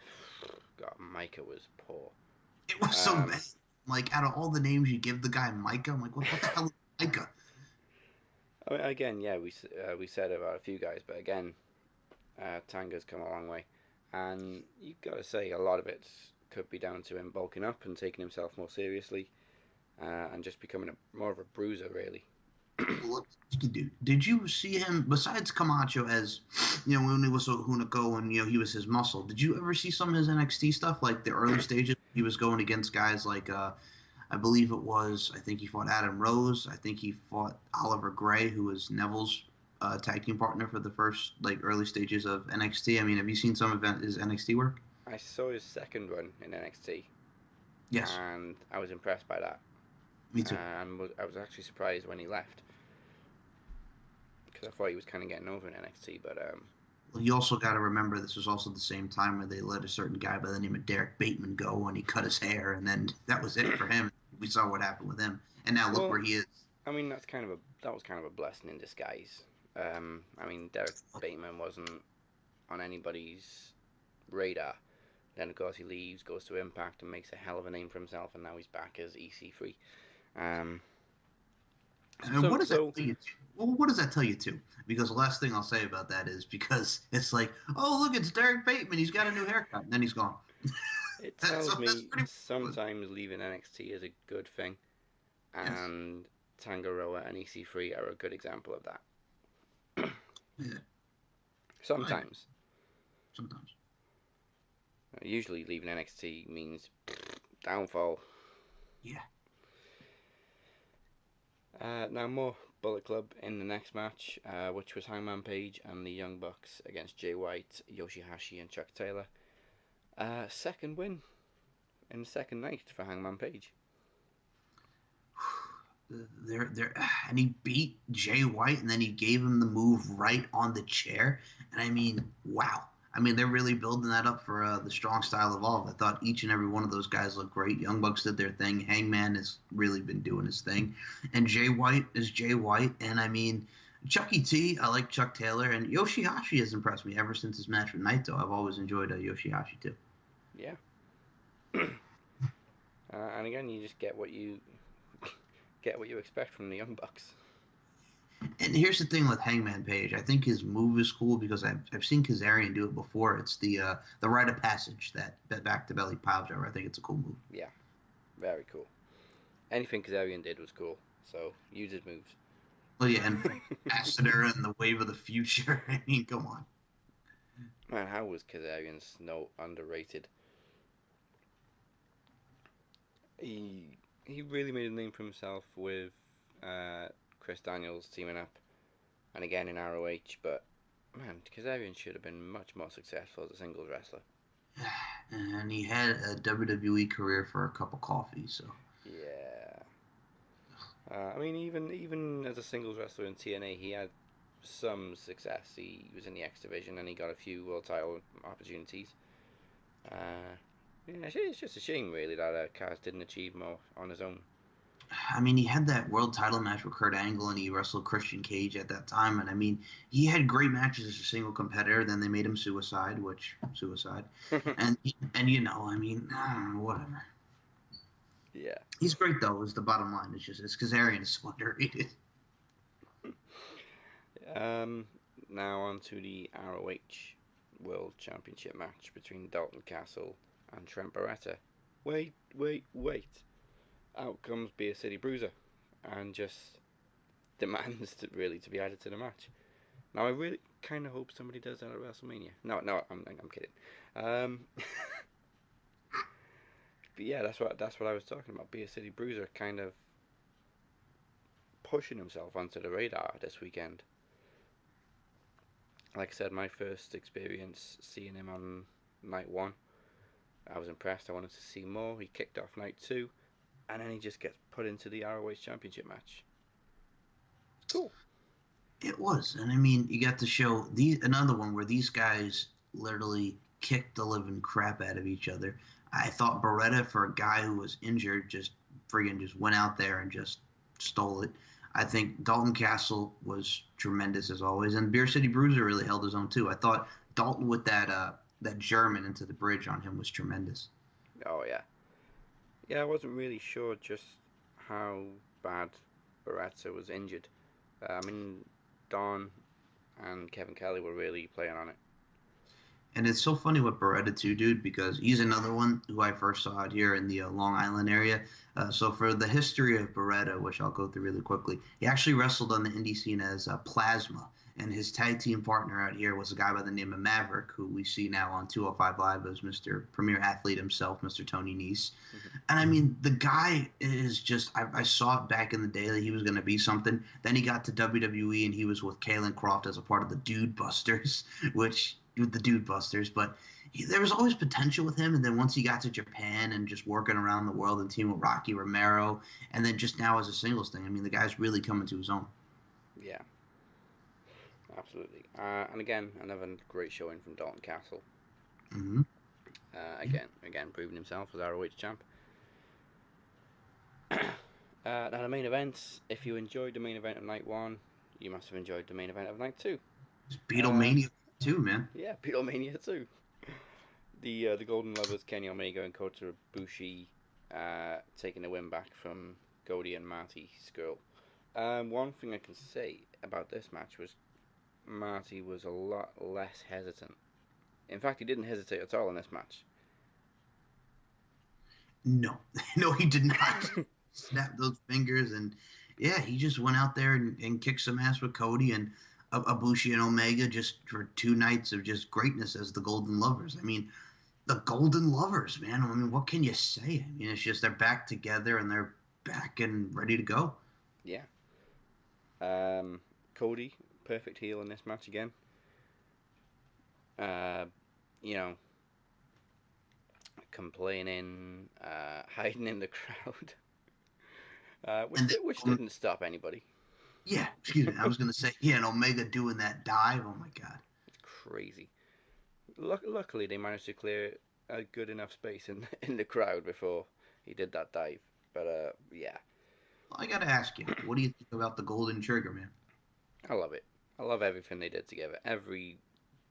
Micah was poor. It was so bad. Like, out of all the names you give the guy Micah, I'm like, what the hell is Micah? I mean, again, yeah, we said about a few guys, but again, Tanga's come a long way, and you've got to say a lot of it could be down to him bulking up and taking himself more seriously, and just becoming more of a bruiser, really. What did you see him besides Camacho as, you know, when he was Hunico and, you know, he was his muscle? Did you ever see some of his NXT stuff, like the early stages? He was going against guys like I believe it was, I think he fought Adam Rose. I think he fought Oliver Gray, who was Neville's tag team partner for the first, like, early stages of NXT. I mean, have you seen some of his NXT work? I saw his second run in NXT. Yes. And I was impressed by that. Me too. And I was actually surprised when he left, because I thought he was kind of getting over in NXT, but Well, you also got to remember this was also the same time where they let a certain guy by the name of Derek Bateman go, and he cut his hair, and then that was it for him. We saw what happened with him, and now look where he is. I mean, that was kind of a blessing in disguise. I mean, Derek Bateman wasn't on anybody's radar. Then, of course, he leaves, goes to Impact, and makes a hell of a name for himself, and now he's back as EC3. And what does that tell you? Well, what does that tell you too? Because the last thing I'll say about that is because it's like, oh, look, it's Derek Bateman. He's got a new haircut, and then he's gone. It tells me sometimes leaving NXT is a good thing, and yes. Tangaroa and EC3 are a good example of that. Yeah. Sometimes. Sometimes. Usually leaving NXT means downfall. Yeah. Now more Bullet Club in the next match, which was Hangman Page and the Young Bucks against Jay White, Yoshihashi, and Chuck Taylor. Second win in the second night for Hangman Page. And he beat Jay White, and then he gave him the move right on the chair. And I mean, wow. I mean, they're really building that up for the Strong Style Evolve. I thought each and every one of those guys looked great. Young Bucks did their thing. Hangman has really been doing his thing. And Jay White is Jay White. And, I mean, Chucky T, I like Chuck Taylor. And Yoshihashi has impressed me ever since his match with Naito. I've always enjoyed Yoshihashi, too. Yeah. And, again, you just get what you expect from the Young Bucks. And here's the thing with Hangman Page. I think his move is cool because I've seen Kazarian do it before. It's the rite of passage, that back to belly pile driver. I think it's a cool move. Yeah, very cool. Anything Kazarian did was cool. So use his moves. Well, yeah, and Ambassador and the Wave of the Future. I mean, come on. Man, how was Kazarian's note underrated? He really made a name for himself with Chris Daniels teaming up, and again in ROH. But man, Kazarian should have been much more successful as a singles wrestler. And he had a WWE career for a cup of coffee, so. Yeah. I mean, even as a singles wrestler in TNA, he had some success. He was in the X division and he got a few world title opportunities. Yeah, it's just a shame really that Kaz didn't achieve more on his own. I mean, he had that world title match with Kurt Angle, and he wrestled Christian Cage at that time. And I mean, he had great matches as a single competitor. Then they made him suicide, and you know, I mean, whatever. Yeah. He's great though. Is the bottom line. It's Kazarian is so underrated. Now on to the ROH World Championship match between Dalton Castle and Trent Barretta. Wait. Out comes Beer City Bruiser and just demands to be added to the match. Now I really kind of hope somebody does that at WrestleMania. No, I'm kidding. But yeah, that's what I was talking about. Beer City Bruiser kind of pushing himself onto the radar this weekend. Like I said, my first experience seeing him on night 1, I was impressed. I wanted to see more. He kicked off night 2, and then he just gets put into the ROH Championship match. It's cool. It was, and I mean, you got to show another one where these guys literally kicked the living crap out of each other. I thought Barretta, for a guy who was injured, just went out there and just stole it. I think Dalton Castle was tremendous as always, and Beer City Bruiser really held his own too. I thought Dalton with that German into the bridge on him was tremendous. Oh yeah. Yeah, I wasn't really sure just how bad Barretta was injured. I mean, Don and Kevin Kelly were really playing on it. And it's so funny with Barretta too, dude, because he's another one who I first saw out here in the Long Island area. So for the history of Barretta, which I'll go through really quickly, he actually wrestled on the indie scene as Plasma, and his tag team partner out here was a guy by the name of Maverick, who we see now on 205 Live as Mr. Premier Athlete himself, Mr. Tony Nese. Mm-hmm. And I mean, the guy is just, I saw it back in the day that he was going to be something. Then he got to WWE and he was with Kalen Croft as a part of the Dude Busters, but there was always potential with him. And then once he got to Japan and just working around the world and teaming with Rocky Romero, and then just now as a singles thing, I mean, the guy's really coming to his own. Yeah, absolutely. And again, another great showing from Dalton Castle. Mm-hmm. Again, proving himself as ROH champ. Now the main event. If you enjoyed the main event of night 1, you must have enjoyed the main event of night 2. It's Beatlemania too, man. Yeah, Beatlemania too. The Golden Lovers, Kenny Omega and Kota Ibushi, taking the win back from Cody and Marty Scurll. One thing I can say about this match was Marty was a lot less hesitant. In fact, he didn't hesitate at all in this match. No, he did not. Snap those fingers, and yeah, he just went out there and kicked some ass with Cody and Ibushi and Omega just for 2 nights of just greatness as the Golden Lovers. I mean, the Golden Lovers, man. I mean, what can you say? I mean, it's just they're back together and they're back and ready to go. Yeah. Cody, perfect heel in this match again. Complaining, hiding in the crowd, which didn't stop anybody. Yeah, excuse me. I was going to say, yeah, and Omega doing that dive. Oh, my God. It's crazy. Luckily, they managed to clear a good enough space in the crowd before he did that dive. But, yeah. Well, I got to ask you, what do you think about the Golden Trigger, man? I love it. I love everything they did together. Every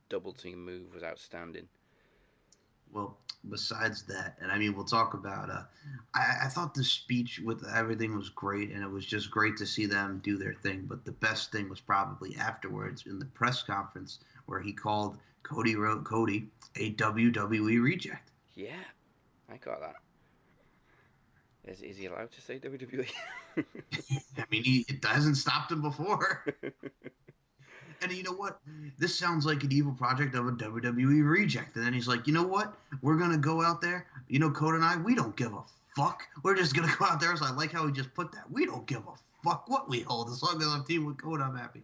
double team move was outstanding. Well, besides that, and I mean, we'll talk about, I thought the speech with everything was great, and it was just great to see them do their thing. But the best thing was probably afterwards in the press conference where he called Cody a WWE reject. Yeah, I got that. Is he allowed to say WWE? I mean, it hasn't stopped him before. And you know what? This sounds like an evil project of a WWE reject. And then he's like, you know what? We're going to go out there. You know, Code and I, we don't give a fuck. We're just going to go out there. So I like how he just put that. We don't give a fuck what we hold. As long as I'm team with Code, I'm happy.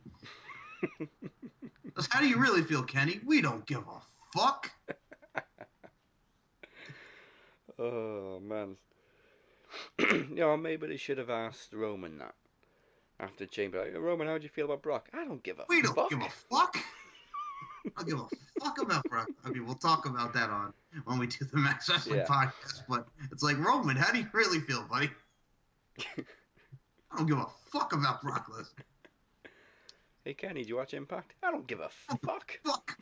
How do you really feel, Kenny? We don't give a fuck. Oh, man. You know, maybe they should have asked Roman that. After Chamber, like, Roman, how do you feel about Brock? I don't give a We don't fuck. give a fuck. I don't give a fuck about Brock. I mean, we'll talk about that on when we do the Max Wrestling podcast. But it's like, Roman, how do you really feel, buddy? I don't give a fuck about Brock Lesnar. Hey, Kenny, do you watch Impact? I don't give a fuck. Fuck.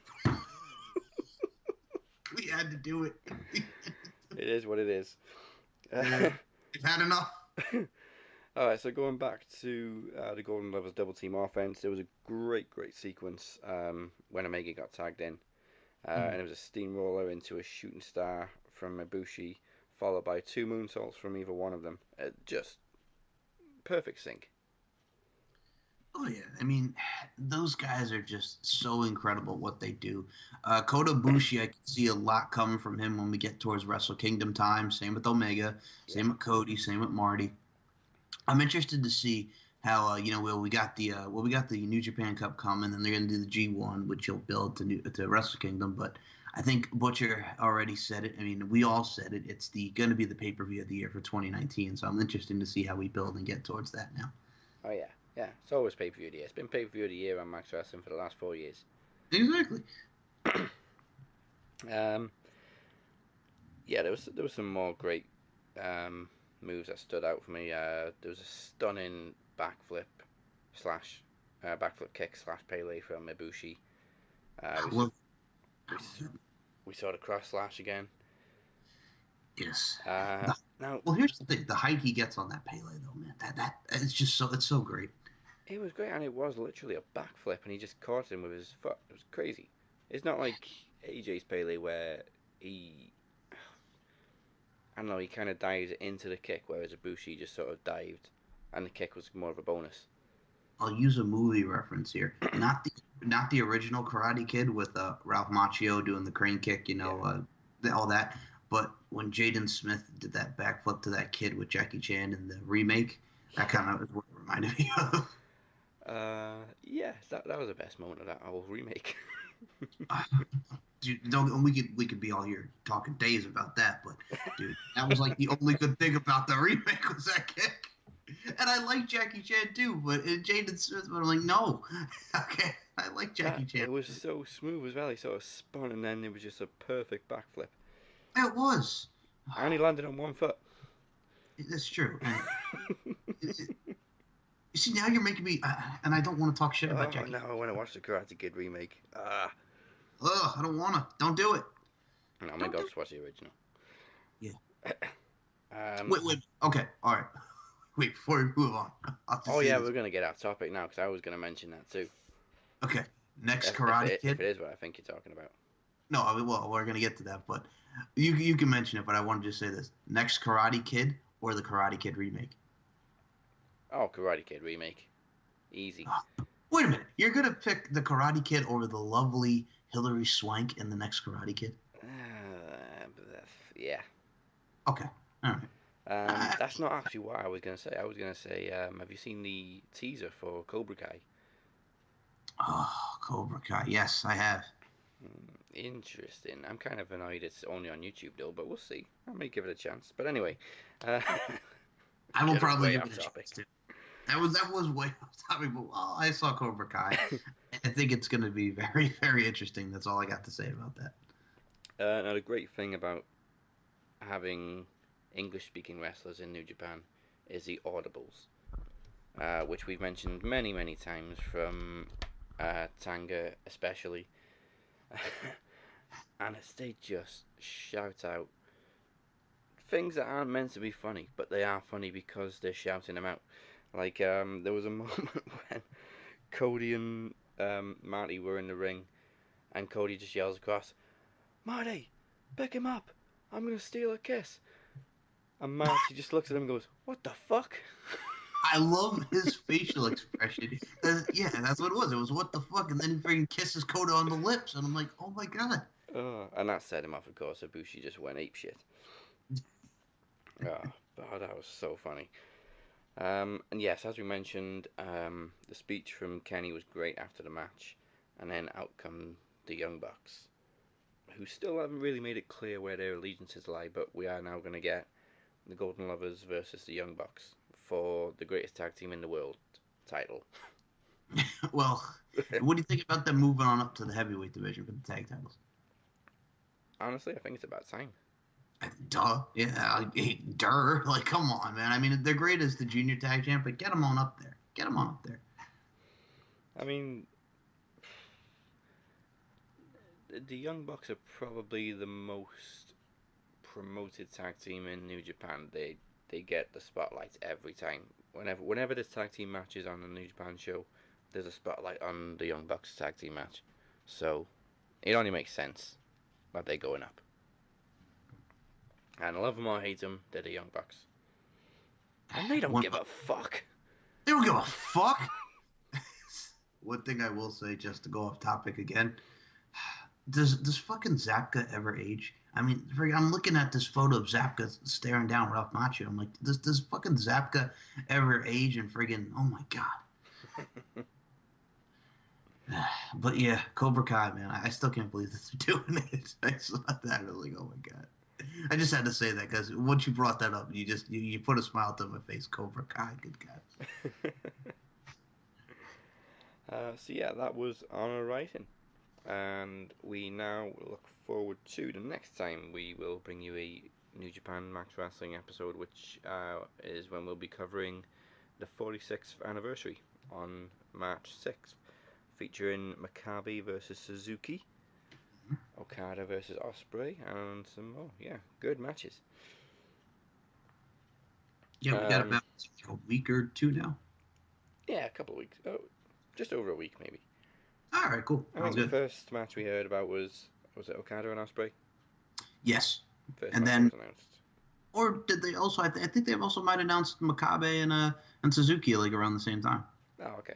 We had to do it. It is what it is. We've had enough. Alright, so going back to the Golden Lovers double team offense, there was a great sequence when Omega got tagged in. And it was a steamroller into a shooting star from Ibushi, followed by 2 moonsaults from either one of them. Just perfect sync. Oh, yeah. I mean, those guys are just so incredible what they do. Kota Ibushi, I can see a lot coming from him when we get towards Wrestle Kingdom time. Same with Omega. Same with Cody. Same with Marty. I'm interested to see how we got the New Japan Cup coming, and they're going to do the G1, which will build to Wrestle Kingdom. But I think Butcher already said it. I mean, we all said it. It's going to be the pay-per-view of the year for 2019. So I'm interested to see how we build and get towards that now. Oh yeah. It's always pay-per-view of the year. It's been pay-per-view of the year on Max Wrestling for the last 4 years. Exactly. Yeah, there was some more great moves that stood out for me. There was a stunning backflip kick / Pele from Ibushi. We saw the cross slash again. Yes. Now, well, here's the thing: the height he gets on that Pele, though, man, that it's just so great. It was great, and it was literally a backflip, and he just caught him with his foot. It was crazy. It's not like AJ's Pele where he kind of dives into the kick, whereas Ibushi just sort of dived, and the kick was more of a bonus. I'll use a movie reference here, not the original Karate Kid with Ralph Macchio doing the crane kick, all that. But when Jaden Smith did that backflip to that kid with Jackie Chan in the remake, that kind of is what it reminded me of. Yeah, that was the best moment of that whole remake. Dude, we could be all here talking days about that, but dude, that was like the only good thing about the remake was that kick. And I like Jackie Chan too, but Jaden Smith, but I'm like, no, okay, I like Jackie Chan. It was so smooth as well. He sort of spun, and then it was just a perfect backflip. It was. And he landed on one foot. That's true. You see, now you're making me, and I don't want to talk shit about Jackie. No, I want to watch the Karate Kid remake. Ugh, I don't want to. Don't do it. No, maybe I'll just watch the original. Yeah. Wait. Okay, all right. Wait, before we move on. Oh, yeah, we're going to get off topic now, because I was going to mention that too. Okay, next Karate Kid. If it is what I think you're talking about. No, I mean, well, we're going to get to that, but you can mention it, but I want to just say this. Next Karate Kid or the Karate Kid remake? Oh, Karate Kid remake. Easy. Wait a minute. You're going to pick the Karate Kid over the lovely Hilary Swank in the next Karate Kid? Yeah. Okay, all right. That's not actually what I was going to say. I was going to say, have you seen the teaser for Cobra Kai? Oh, Cobra Kai. Yes, I have. Interesting. I'm kind of annoyed it's only on YouTube though, but we'll see. I may give it a chance. But anyway, I will probably give it a chance too. That was way off topic, but I saw Cobra Kai. I think it's going to be very, very interesting. That's all I got to say about that. Now the great thing about having English-speaking wrestlers in New Japan is the audibles, which we've mentioned many, many times from Tanga especially. And they just shout out things that aren't meant to be funny, but they are funny because they're shouting them out. Like, there was a moment when Cody and Marty were in the ring, and Cody just yells across, "Marty, pick him up! I'm gonna steal a kiss!" And Matt, he just looks at him and goes, "What the fuck?" I love his facial expression. Yeah, that's what it was. It was what the fuck, and then he freaking kisses Kota on the lips, and I'm like, oh my god. And that set him off, of course. Ibushi just went ape shit. That was so funny. And yes, as we mentioned, the speech from Kenny was great after the match, and then out come the Young Bucks, who still haven't really made it clear where their allegiances lie, but we are now going to get the Golden Lovers versus the Young Bucks for the greatest tag team in the world title. Well, what do you think about them moving on up to the heavyweight division for the tag titles? Honestly, I think it's about time. Duh. Yeah, duh. Like, come on, man. I mean, they're great as the junior tag champ, but get them on up there. Get them on up there. I mean, the Young Bucks are probably the most promoted tag team in New Japan. They get the spotlight every time. Whenever there's tag team matches on the New Japan show, there's a spotlight on the Young Bucks tag team match. So it only makes sense that they're going up. And love them or hate them, they're the Young Bucks. And they don't give a fuck. They don't give a fuck. One thing I will say, just to go off topic again, does fucking Zapka ever age? I mean, I'm looking at this photo of Zapka staring down Ralph Macchio. I'm like, does fucking Zapka ever age? And friggin', oh my god. But yeah, Cobra Kai, man, I still can't believe that they're doing it. I saw that, I was like, oh my god. I just had to say that because once you brought that up, you put a smile to my face. Cobra Kai, good guys. So yeah, that was Honor Rising, and we now look forward to the next time we will bring you a New Japan Max Wrestling episode, which is when we'll be covering the 46th anniversary on March 6th, featuring Makabe versus Suzuki, Okada versus Ospreay, and some more, good matches. Yeah, we got about a week or two now. Yeah, a couple of weeks. Oh, just over a week, maybe. All right, cool. I think the first match we heard about was it Okada and Ospreay? Yes. First and match then, was announced. Or did they also? I think they also might announce Makabe and Suzuki like around the same time. Oh, okay.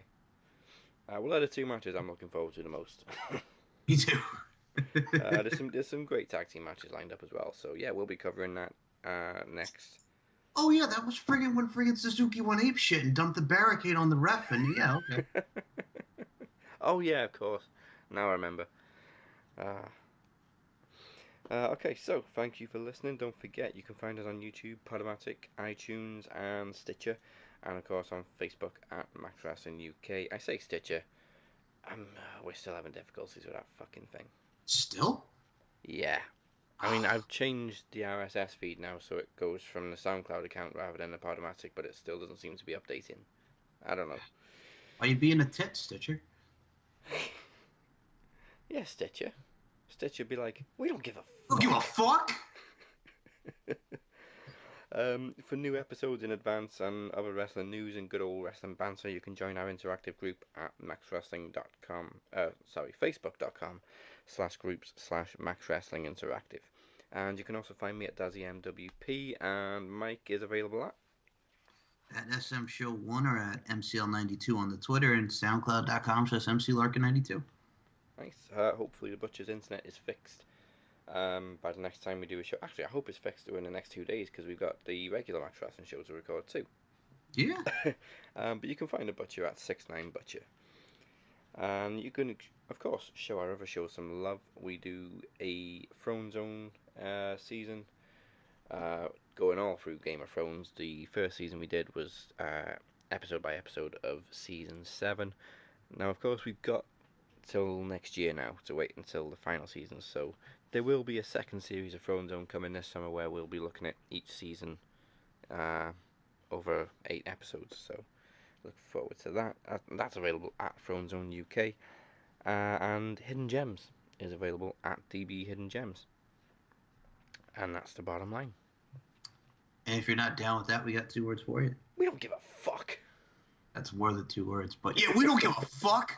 Well, they're the two matches I'm looking forward to the most. Me too. There's some great tag team matches lined up as well. So yeah, we'll be covering that next. Oh yeah, that was friggin' when friggin' Suzuki went ape shit and dumped the barricade on the ref, and yeah, okay. Oh yeah, of course. Now I remember. Okay, so thank you for listening. Don't forget you can find us on YouTube, Podomatic, iTunes, and Stitcher, and of course on Facebook at Max Wrestling UK. I say Stitcher. We're still having difficulties with that fucking thing. Still? Yeah. I mean, I've changed the RSS feed now, so it goes from the SoundCloud account rather than the Podomatic, but it still doesn't seem to be updating. I don't know. Are you being a tit, Stitcher? Yeah, Stitcher. Stitcher be like, we don't give a fuck. Don't give a fuck? For new episodes in advance and other wrestling news and good old wrestling banter, you can join our interactive group at facebook.com/groups/maxwrestlinginteractive. And you can also find me at Dazzy MWP, and Mike is available at SM Show 1 or at MCL92 on the Twitter and SoundCloud.com/MCLarkin92. Nice. Hopefully the Butcher's internet is fixed by the next time we do a show. Actually, I hope it's fixed in the next 2 days because we've got the regular Max Wrestling show to record too. Yeah. But you can find the Butcher at 69Butcher. And you can, of course, show our other shows some love. We do a Throne Zone season going all through Game of Thrones. The first season we did was episode by episode of season 7. Now, of course, we've got till next year now to wait until the final season, so there will be a second series of Throne Zone coming this summer where we'll be looking at each season over 8 episodes, so look forward to that. That's available at Throne Zone UK, and Hidden Gems is available at DB Hidden Gems, and that's the bottom line. And if you're not down with that, we got 2 words for you. We don't give a fuck. That's more than 2 words, but yeah, we don't give a fuck.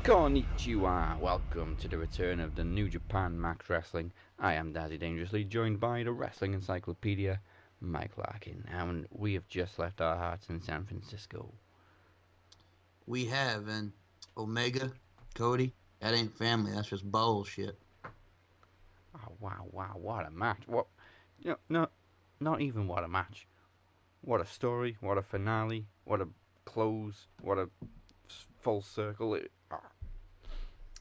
Konnichiwa! Welcome to the return of the New Japan Max Wrestling. I am Dazzy Dangerously, joined by the Wrestling Encyclopedia, Mike Larkin, and we have just left our hearts in San Francisco. We have, and Omega, Cody, that ain't family. That's just bullshit. Oh, wow, what a match. Not even what a match. What a story, what a finale, what a close, what a full circle.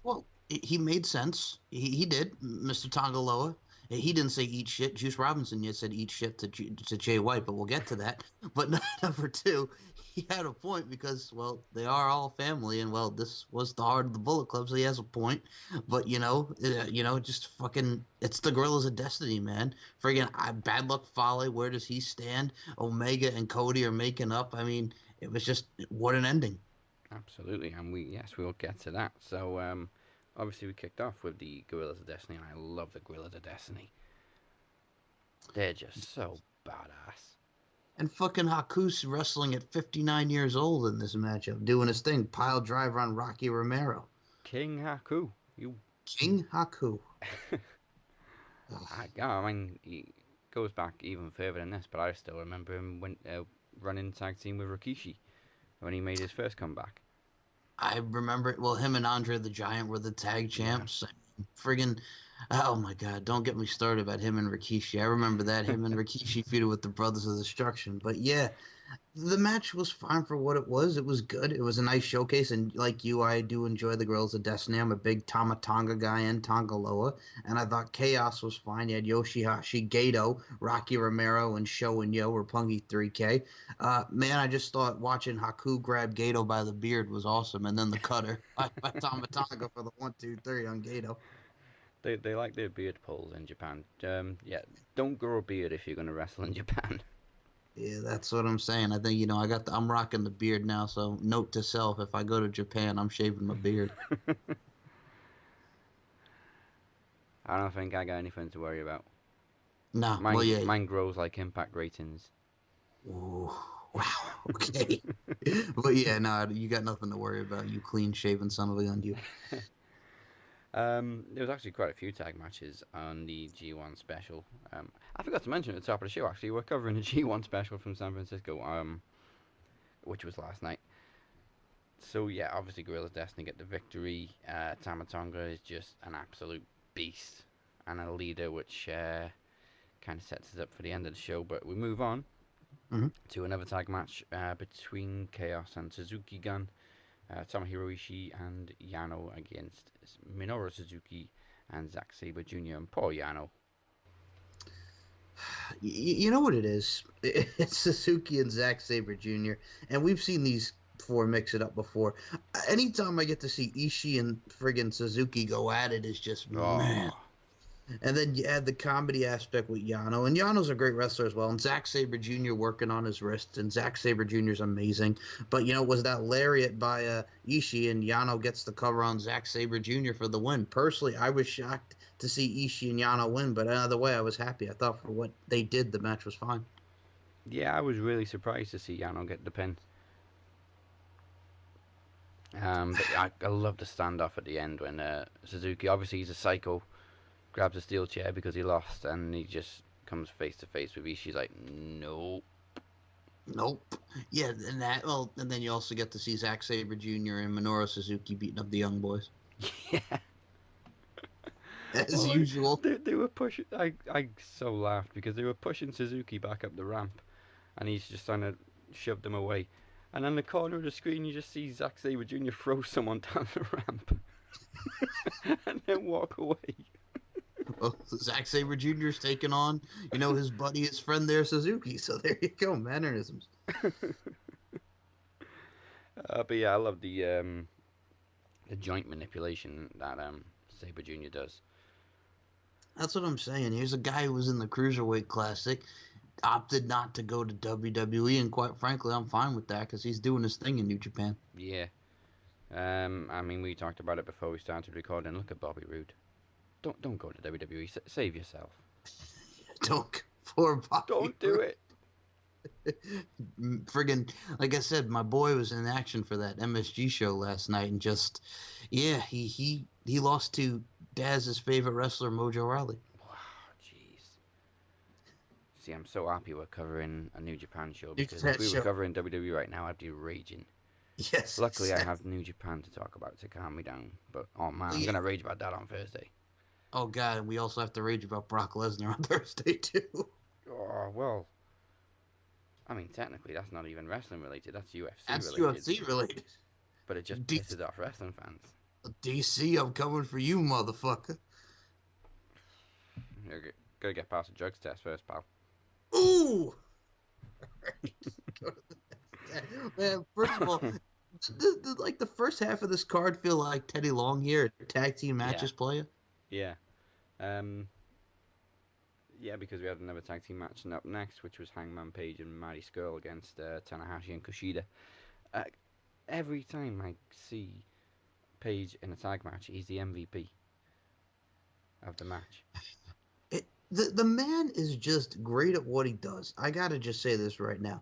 Well, he made sense. He did, Mr. Tongaloa. He didn't say eat shit. Juice Robinson yet said eat shit to Jay White, but we'll get to that. But number two, he had a point because, well, they are all family, and well, this was the heart of the Bullet Club, so he has a point. But just fucking, it's the Gorillas of Destiny, man. Friggin' Bad Luck Fale, where does he stand? Omega and Cody are making up. I mean, it was just what an ending. Absolutely, and we'll get to that. So, obviously we kicked off with the Gorillas of Destiny, and I love the Gorillas of Destiny. They're just so badass. And fucking Haku's wrestling at 59 years old in this matchup, doing his thing, pile driver on Rocky Romero. King Haku, King Haku. I mean, he goes back even further than this, but I still remember him when running tag team with Rikishi when he made his first comeback. I remember, well, him and Andre the Giant were the tag champs. Yeah. Friggin', oh my God, don't get me started about him and Rikishi. I remember that, him and Rikishi feuded with the Brothers of Destruction. But yeah, the match was fine for what it was. It was good. It was a nice showcase. And like you, I do enjoy the Girls of Destiny. I'm a big Tama Tonga guy and Tongaloa. And I thought Chaos was fine. You had Yoshihashi, Gato, Rocky Romero, and Sho and Yo, Roppongi 3K. Man, I just thought watching Haku grab Gato by the beard was awesome. And then the cutter by Tama Tonga for the 1, 2, 3 on Gato. They like their beard pulls in Japan. Yeah, don't grow a beard if you're going to wrestle in Japan. Yeah, that's what I'm saying. I think, I'm rocking the beard now, so note to self, if I go to Japan, I'm shaving my beard. I don't think I got anything to worry about. Nah, mine grows like impact ratings. Ooh, wow, okay. But yeah, no, you got nothing to worry about, you clean-shaven son of a gun, you. There was actually quite a few tag matches on the G1 special. I forgot to mention at the top of the show, actually, we're covering the G1 special from San Francisco, which was last night. So yeah, obviously Gorillas Destiny get the victory. Tama Tonga is just an absolute beast and a leader, which kind of sets us up for the end of the show. But we move on to another tag match between Chaos and Suzuki Gun. Tomohiro Ishii and Yano against Minoru Suzuki and Zack Sabre Jr. and Paul Yano. You know what it is? It's Suzuki and Zack Sabre Jr. And we've seen these four mix it up before. Anytime I get to see Ishii and friggin' Suzuki go at it is just, man. And then you add the comedy aspect with Yano. And Yano's a great wrestler as well. And Zack Sabre Jr. working on his wrists. And Zack Sabre Jr. is amazing. But, was that lariat by Ishii. And Yano gets the cover on Zack Sabre Jr. for the win. Personally, I was shocked to see Ishii and Yano win. But either way, I was happy. I thought for what they did, the match was fine. Yeah, I was really surprised to see Yano get the pin. But I love the standoff at the end when Suzuki, obviously he's a psycho, grabs a steel chair because he lost, and he just comes face to face with Ishii's like, nope. Yeah, and then you also get to see Zack Sabre Jr. and Minoru Suzuki beating up the young boys. Yeah. As usual. They were pushing, I so laughed because they were pushing Suzuki back up the ramp, and he's just trying to shove them away. And in the corner of the screen, you just see Zack Sabre Jr. throw someone down the ramp and then walk away. Well, Zack Sabre Jr. is taking on, his buddy, his friend there, Suzuki. So there you go, mannerisms. But yeah, I love the joint manipulation that Sabre Jr. does. That's what I'm saying. Here's a guy who was in the Cruiserweight Classic, opted not to go to WWE, and quite frankly, I'm fine with that because he's doing his thing in New Japan. Yeah. I mean, we talked about it before we started recording. Look at Bobby Roode. Don't go to WWE. Save yourself. Poor Bobby. Don't do it. Friggin', like I said, my boy was in action for that MSG show last night, and just, yeah, he lost to Daz's favorite wrestler, Mojo Rawley. Wow, jeez. See, I'm so happy we're covering a New Japan show New because if Japan we were show. covering WWE right now, I'd be raging. Yes, Luckily, I exactly. have New Japan to talk about to calm me down. But oh man, I'm Yeah. gonna rage about that on Thursday. Oh God, and we also have to rage about Brock Lesnar on Thursday too. Oh well, I mean technically that's not even wrestling related. That's UFC That's related. UFC related. But it just D- pisses off wrestling fans. DC, I'm coming for you, motherfucker. You're gotta get past the drugs test first, pal. Ooh. Man, first of all, like the first half of this card feel like Teddy Long here, tag team Yeah, matches player. yeah. Um, yeah, because we had another tag team match up next, which was Hangman Page and Marty Scurll against Tanahashi and Kushida. Uh, every time I see Page in a tag match, he's the MVP of the match. The man is just great at what he does. I gotta just say this right now.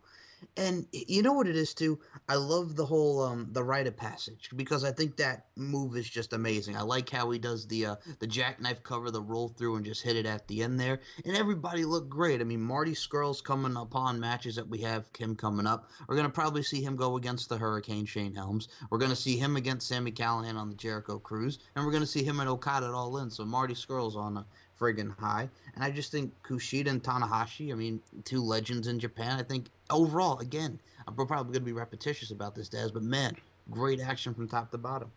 And you know what it is too? I love the rite of passage because I think that move is just amazing. I like how he does the jackknife cover, the roll through, and just hit it at the end there. And everybody looked great. I mean, Marty Skrull's coming upon matches that we have him coming up. We're gonna probably see him go against the Hurricane Shane Helms. We're gonna see him against Sammy Callahan on the Jericho Cruise, and we're gonna see him and Okada at All In. So Marty Skrull's on a friggin' high. And I just think Kushida and Tanahashi, I mean, two legends in Japan. I think overall, again, we're probably going to be repetitious about this, Daz, but man, great action from top to bottom.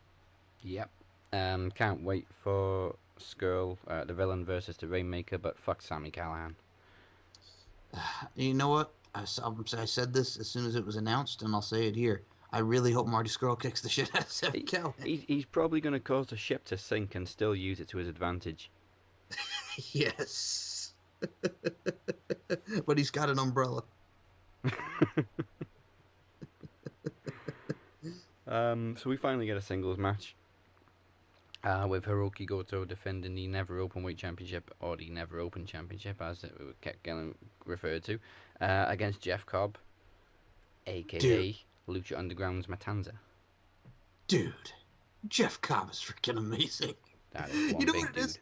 Yep. Can't wait for Skrull, the villain, versus the Rainmaker, but fuck Sammy Callahan. You know what? I said this as soon as it was announced, and I'll say it here. I really hope Marty Skrull kicks the shit out of Sammy Callahan. He's probably going to cause the ship to sink and still use it to his advantage. Yes. But he's got an umbrella. So we finally get a singles match with Hiroki Goto defending the Never Openweight Championship, or the Never Open Championship as it kept getting referred to, against Jeff Cobb, aka Dude. Lucha Underground's Matanza. Dude, Jeff Cobb is freaking amazing. That is one You know big what it dude. is?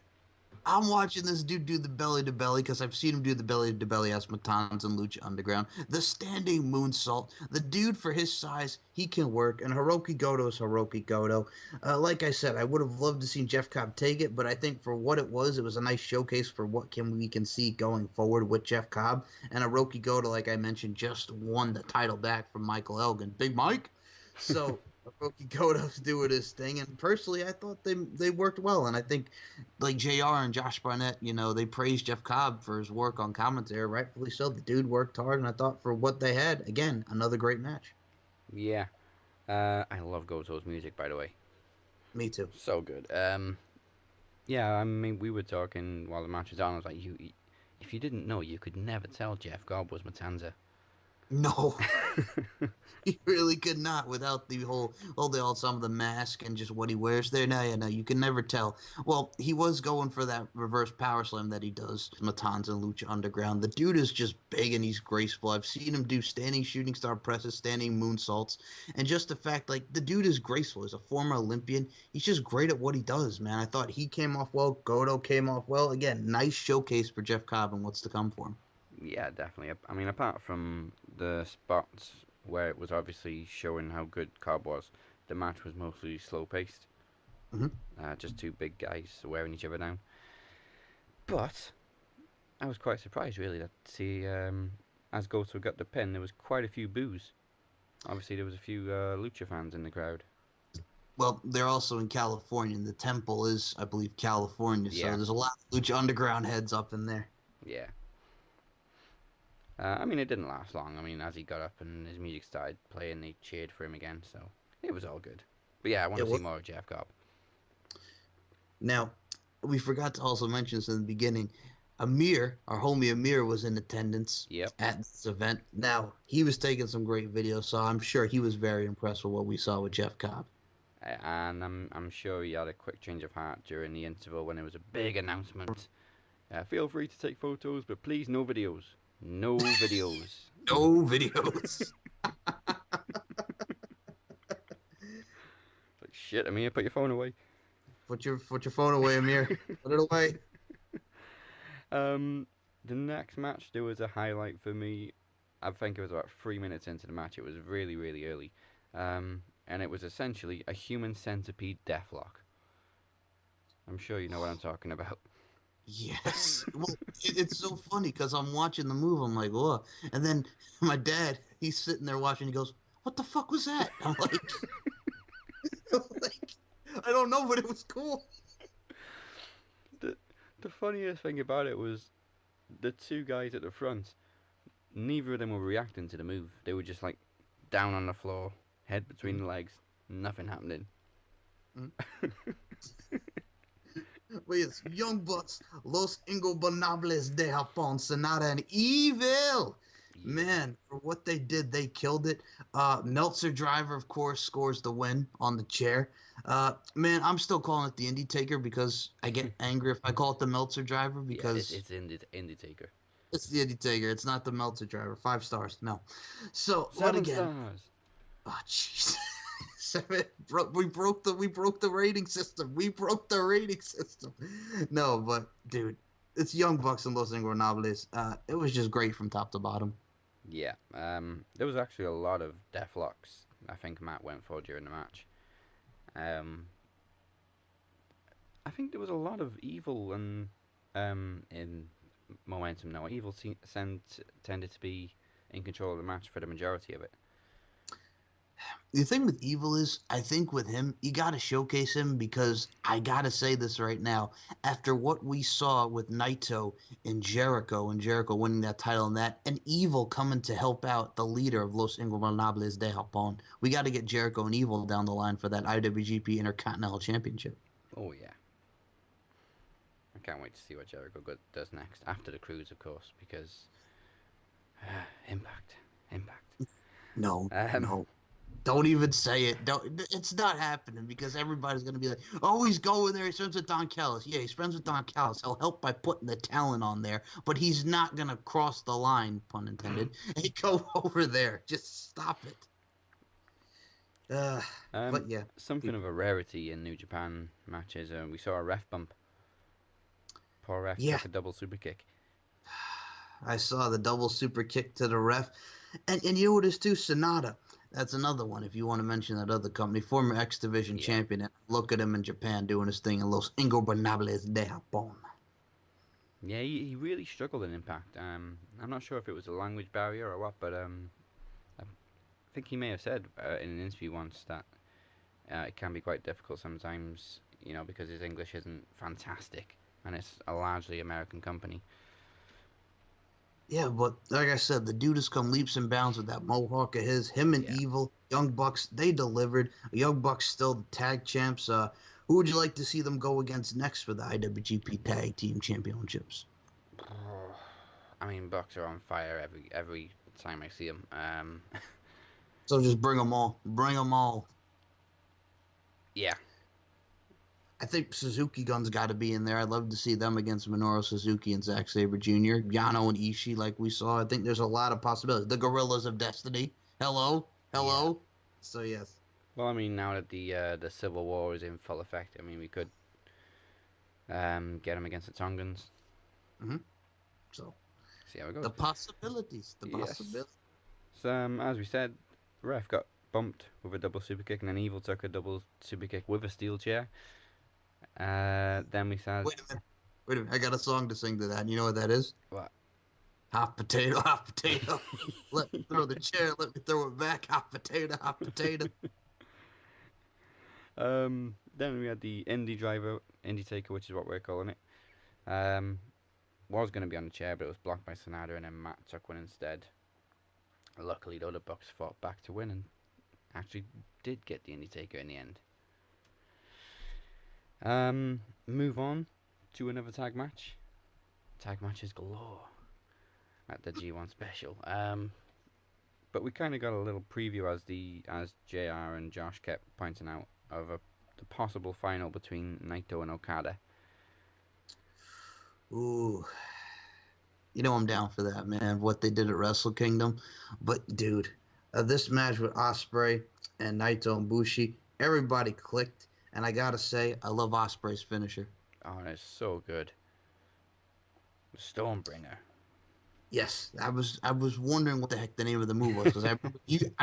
I'm watching this dude do the belly to belly because I've seen him do the belly to belly as Matanza and Lucha Underground. The standing moonsault. The dude, for his size, he can work. And Hiroki Goto is Hiroki Goto. Like I said, I would have loved to see Jeff Cobb take it, but I think for what it was a nice showcase for what we can see going forward with Jeff Cobb. And Hiroki Goto, like I mentioned, just won the title back from Michael Elgin. Big Mike. So Hiroki Goto's doing his thing, and personally, I thought they worked well. And I think, like JR and Josh Barnett, you know, they praised Jeff Cobb for his work on commentary, rightfully so. The dude worked hard, and I thought for what they had, again, another great match. Yeah. I love Goto's music, by the way. Me too. So good. Yeah, I mean, we were talking while the match was on. I was like, if you didn't know, you could never tell Jeff Cobb was Matanza. No, he really could not without the whole some of the mask and just what he wears there. No, you can never tell. Well, he was going for that reverse power slam that he does, Matanza and Lucha Underground. The dude is just big and he's graceful. I've seen him do standing shooting star presses, standing moonsaults, and just the fact, like, the dude is graceful. He's a former Olympian. He's just great at what he does, man. I thought he came off well. Goto came off well. Again, nice showcase for Jeff Cobb and what's to come for him. Yeah, definitely. I mean, apart from the spots where it was obviously showing how good Cobb was, the match was mostly slow paced. Mhm. Just two big guys wearing each other down. But I was quite surprised, really, that as Goto got the pin, there was quite a few boos. Obviously, there was a few Lucha fans in the crowd. Well, they're also in California, and the temple is, I believe, California. So Yeah. there's a lot of Lucha Underground heads up in there. Yeah. I mean, it didn't last long. I mean, as he got up and his music started playing, they cheered for him again, so it was all good. But yeah, I want to see more of Jeff Cobb. Now, we forgot to also mention this in the beginning. Amir, our homie Amir, was in attendance Yep. at this event. Now, he was taking some great videos, so I'm sure he was very impressed with what we saw with Jeff Cobb. And I'm sure he had a quick change of heart during the interval when it was a big announcement. Feel free to take photos, but please no videos. No videos. No videos. Like, shit, Amir, put your phone away. Put your phone away, Amir. Put it away. The next match, there was a highlight for me. I think it was about 3 minutes into the match. It was really, really early. And it was essentially a human centipede deathlock. I'm sure you know what I'm talking about. Yes. Well, it's so funny because I'm watching the move. I'm like, oh. And then my dad, he's sitting there watching. He goes, "What the fuck was that?" I'm like, I don't know, but it was cool. The funniest thing about it was the two guys at the front. Neither of them were reacting to the move. They were just like down on the floor, head between the legs, nothing happening. But it's Young Bucks, Los Ingobernables de Japón, Sonata, and Evil. Yeah. Man, for what they did, they killed it. Meltzer Driver, of course, scores the win on the chair. Man, I'm still calling it the Indie Taker because I get angry if I call it the Meltzer Driver because it's Indie Taker. it's the Indie Taker. It's not the Meltzer Driver. 5 stars. No. So, 7 what again? stars. Oh, jeez. We broke the rating system. We broke the rating system. No, but dude, it's Young Bucks and Los Ingobernables. It was just great from top to bottom. Yeah. There was actually a lot of deathlocks I think Matt went for during the match. I think there was a lot of evil and in momentum now. Evil tended to be in control of the match for the majority of it. The thing with Evil is, I think with him, you got to showcase him because I got to say this right now. After what we saw with Naito and Jericho winning that title and Evil coming to help out the leader of Los Ingobernables de Japón, we got to get Jericho and Evil down the line for that IWGP Intercontinental Championship. Oh, yeah. I can't wait to see what Jericho does next. After the cruise, of course, because Impact. No. Don't even say it. It's not happening because everybody's going to be like, oh, he's going there. He's friends with Don Callis. Yeah, he's friends with Don Callis. He'll help by putting the talent on there, but he's not going to cross the line, pun intended, and go over there. Just stop it. But yeah. Something of a rarity in New Japan matches. We saw a ref bump. Poor ref took a double super kick. I saw the double super kick to the ref. And you know what is too? Sonata. That's another one, if you want to mention that other company. Former X Division champion. And look at him in Japan doing his thing in Los Ingobernables de Japón. Yeah, he really struggled in Impact. I'm not sure if it was a language barrier or what, but I think he may have said in an interview once that it can be quite difficult sometimes, because his English isn't fantastic, and it's a largely American company. Yeah, but like I said, the dude has come leaps and bounds with that mohawk of his. Him and Evil, Young Bucks, they delivered. Young Bucks still the tag champs. Who would you like to see them go against next for the IWGP Tag Team Championships? I mean, Bucks are on fire every time I see them. So just bring them all. Bring them all. Yeah. I think Suzuki Gun's got to be in there. I'd love to see them against Minoru Suzuki and Zack Sabre Jr., Yano and Ishii like we saw. I think there's a lot of possibilities. The Gorillas of Destiny. Hello? Yeah. So, yes. Well, I mean, now that the Civil War is in full effect, I mean, we could get them against the Tongans. Mm-hmm. So, see how it goes. The possibilities. So, as we said, ref got bumped with a double super kick, and then Evil took a double super kick with a steel chair. Then we said... Wait a minute. I got a song to sing to that. You know what that is? What? Hot potato, hot potato. Let me throw the chair. Let me throw it back. Hot potato, hot potato. Then we had the Indie Taker, which is what we're calling it. Was going to be on the chair, but it was blocked by Sonata, and then Matt took one instead. Luckily, the other Bucks fought back to win and actually did get the Indie Taker in the end. Move on to another tag match. Tag matches galore at the G1 special. But we kind of got a little preview as JR and Josh kept pointing out of the possible final between Naito and Okada. Ooh. I'm down for that, man. What they did at Wrestle Kingdom, but dude, this match with Ospreay and Naito and Bushi, everybody clicked, and I gotta say, I love Ospreay's finisher. Oh, it's so good. The Stormbringer. Yes, I was wondering what the heck the name of the move was because I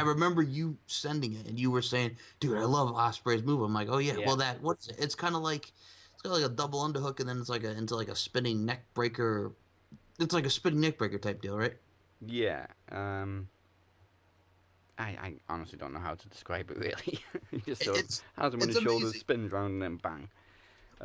remember you sending it and you were saying, dude, I love Ospreay's move. I'm like, oh yeah, Yeah. well what's it? It's kind of like a double underhook and then it's like a spinning neck breaker. It's like a spinning neck breaker type deal, right? Yeah. I honestly don't know how to describe it really. He just sort of It's has him on it's his shoulders, amazing. spins round, and then bang.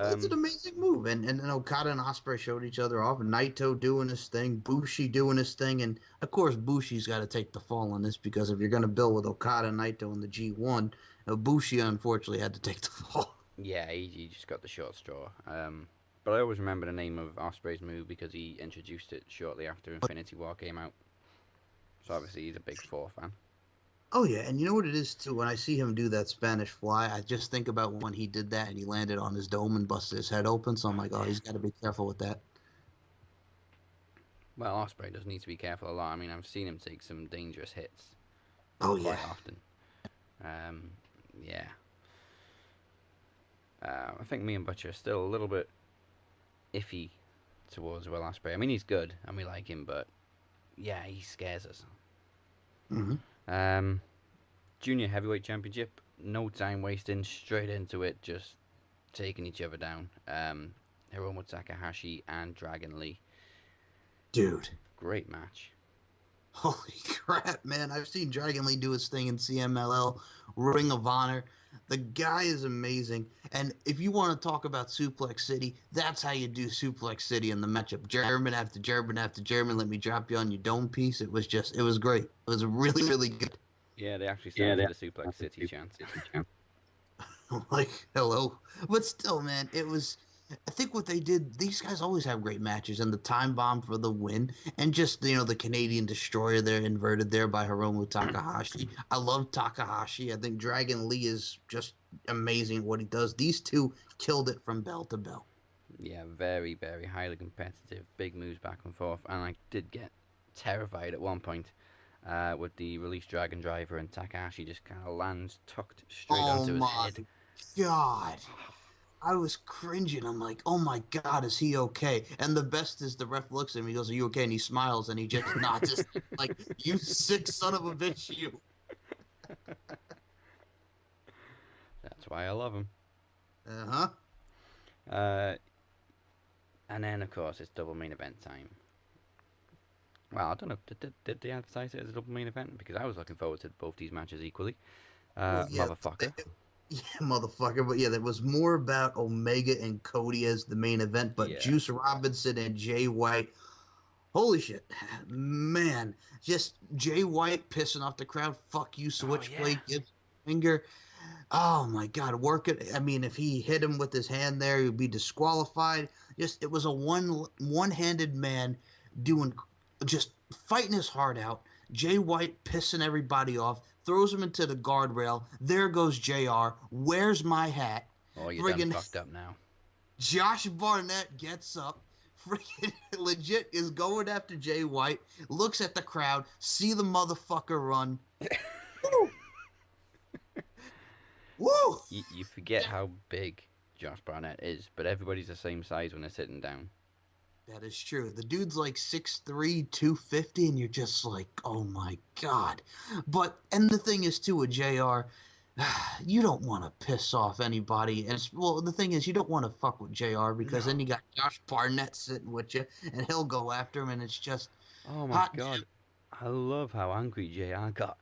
It's an amazing move, and Okada and Ospreay showed each other off. And Naito doing his thing, Bushi doing his thing, and of course Bushi's got to take the fall on this because if you're going to build with Okada and Naito in the G1, Bushi unfortunately had to take the fall. Yeah, he just got the short straw. But I always remember the name of Ospreay's move because he introduced it shortly after Infinity War came out. So obviously he's a big Thor fan. Oh yeah, and you know what it is too. When I see him do that Spanish fly, I just think about when he did that and he landed on his dome and busted his head open. So I'm like, oh, he's got to be careful with that. Well, Ospreay does need to be careful a lot. I mean, I've seen him take some dangerous hits Oh quite yeah. often. Yeah. I think me and Butcher are still a little bit iffy towards Will Ospreay. I mean, he's good and we like him, but yeah, he scares us. Hmm. Junior Heavyweight Championship, no time wasting, straight into it, just taking each other down. Hiromu Takahashi and Dragon Lee. Dude. Great match. Holy crap, man. I've seen Dragon Lee do his thing in CMLL, Ring of Honor. The guy is amazing. And if you want to talk about Suplex City, that's how you do Suplex City in the matchup. German after German after German. Let me drop you on your dome piece. It was great. It was really, really good. Yeah, they actually started the Suplex City chant. I'm like, hello. But still, man, I think what they did, these guys always have great matches, and the time bomb for the win, and just, the Canadian Destroyer there inverted there by Hiromu Takahashi. I love Takahashi. I think Dragon Lee is just amazing at what he does. These two killed it from bell to bell. Yeah, very, very highly competitive, big moves back and forth, and I did get terrified at one point with the release Dragon Driver, and Takahashi just kind of lands tucked straight onto his head. God. I was cringing. I'm like, oh my God, is he okay? And the best is the ref looks at him, he goes, are you okay? And he smiles and he just nods his head like, you sick son of a bitch, you. That's why I love him. Uh-huh. And then, of course, it's double main event time. Well, I don't know, did they advertise it as a double main event? Because I was looking forward to both these matches equally. Well, yeah, Motherfucker. Yeah, motherfucker. But yeah, there was more about Omega and Cody as the main event, but Yeah. Juice Robinson and Jay White. Holy shit. Man, just Jay White pissing off the crowd. Fuck you, Switchblade, gives finger. Oh my God, work it. I mean, if he hit him with his hand there, he'd be disqualified. It was a one-handed man just fighting his heart out. Jay White pissing everybody off, throws him into the guardrail. There goes JR. Where's my hat? Oh, you're done fucked up now. Josh Barnett gets up, freaking legit is going after Jay White, looks at the crowd, see the motherfucker run. Woo! Woo! You forget how big Josh Barnett is, but everybody's the same size when they're sitting down. That is true. The dude's like 6'3", 250, and you're just like, oh my God. And the thing is, too, with JR, you don't want to piss off anybody. Well, the thing is, you don't want to fuck with JR because then you got Josh Barnett sitting with you, and he'll go after him, and it's just... Oh my God. I love how angry JR got.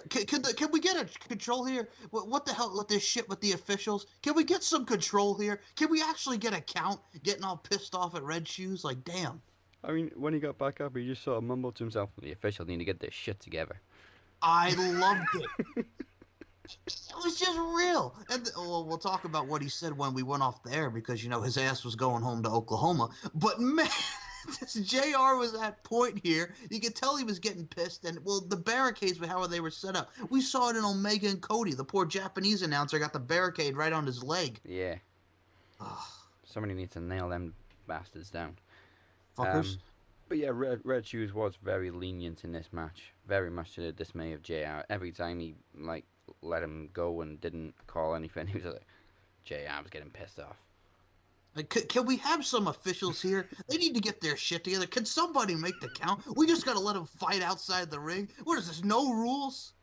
Can we get a control here? What the hell with this shit with the officials? Can we get some control here? Can we actually get a count? Getting all pissed off at Red Shoes? Like, damn. I mean, when he got back up, he just sort of mumbled to himself, the officials need to get this shit together. I loved it. It was just real. And we'll talk about what he said when we went off the air because, his ass was going home to Oklahoma. But, man... This JR was at point here. You could tell he was getting pissed. And, the barricades, how they were set up. We saw it in Omega and Cody. The poor Japanese announcer got the barricade right on his leg. Yeah. Ugh. Somebody needs to nail them bastards down. fuckers. But yeah, Red Shoes was very lenient in this match, very much to the dismay of JR. Every time he let him go and didn't call anything, he was like, JR was getting pissed off. Like, can we have some officials here? They need to get their shit together. Can somebody make the count? We just gotta let them fight outside the ring. What is this? No rules?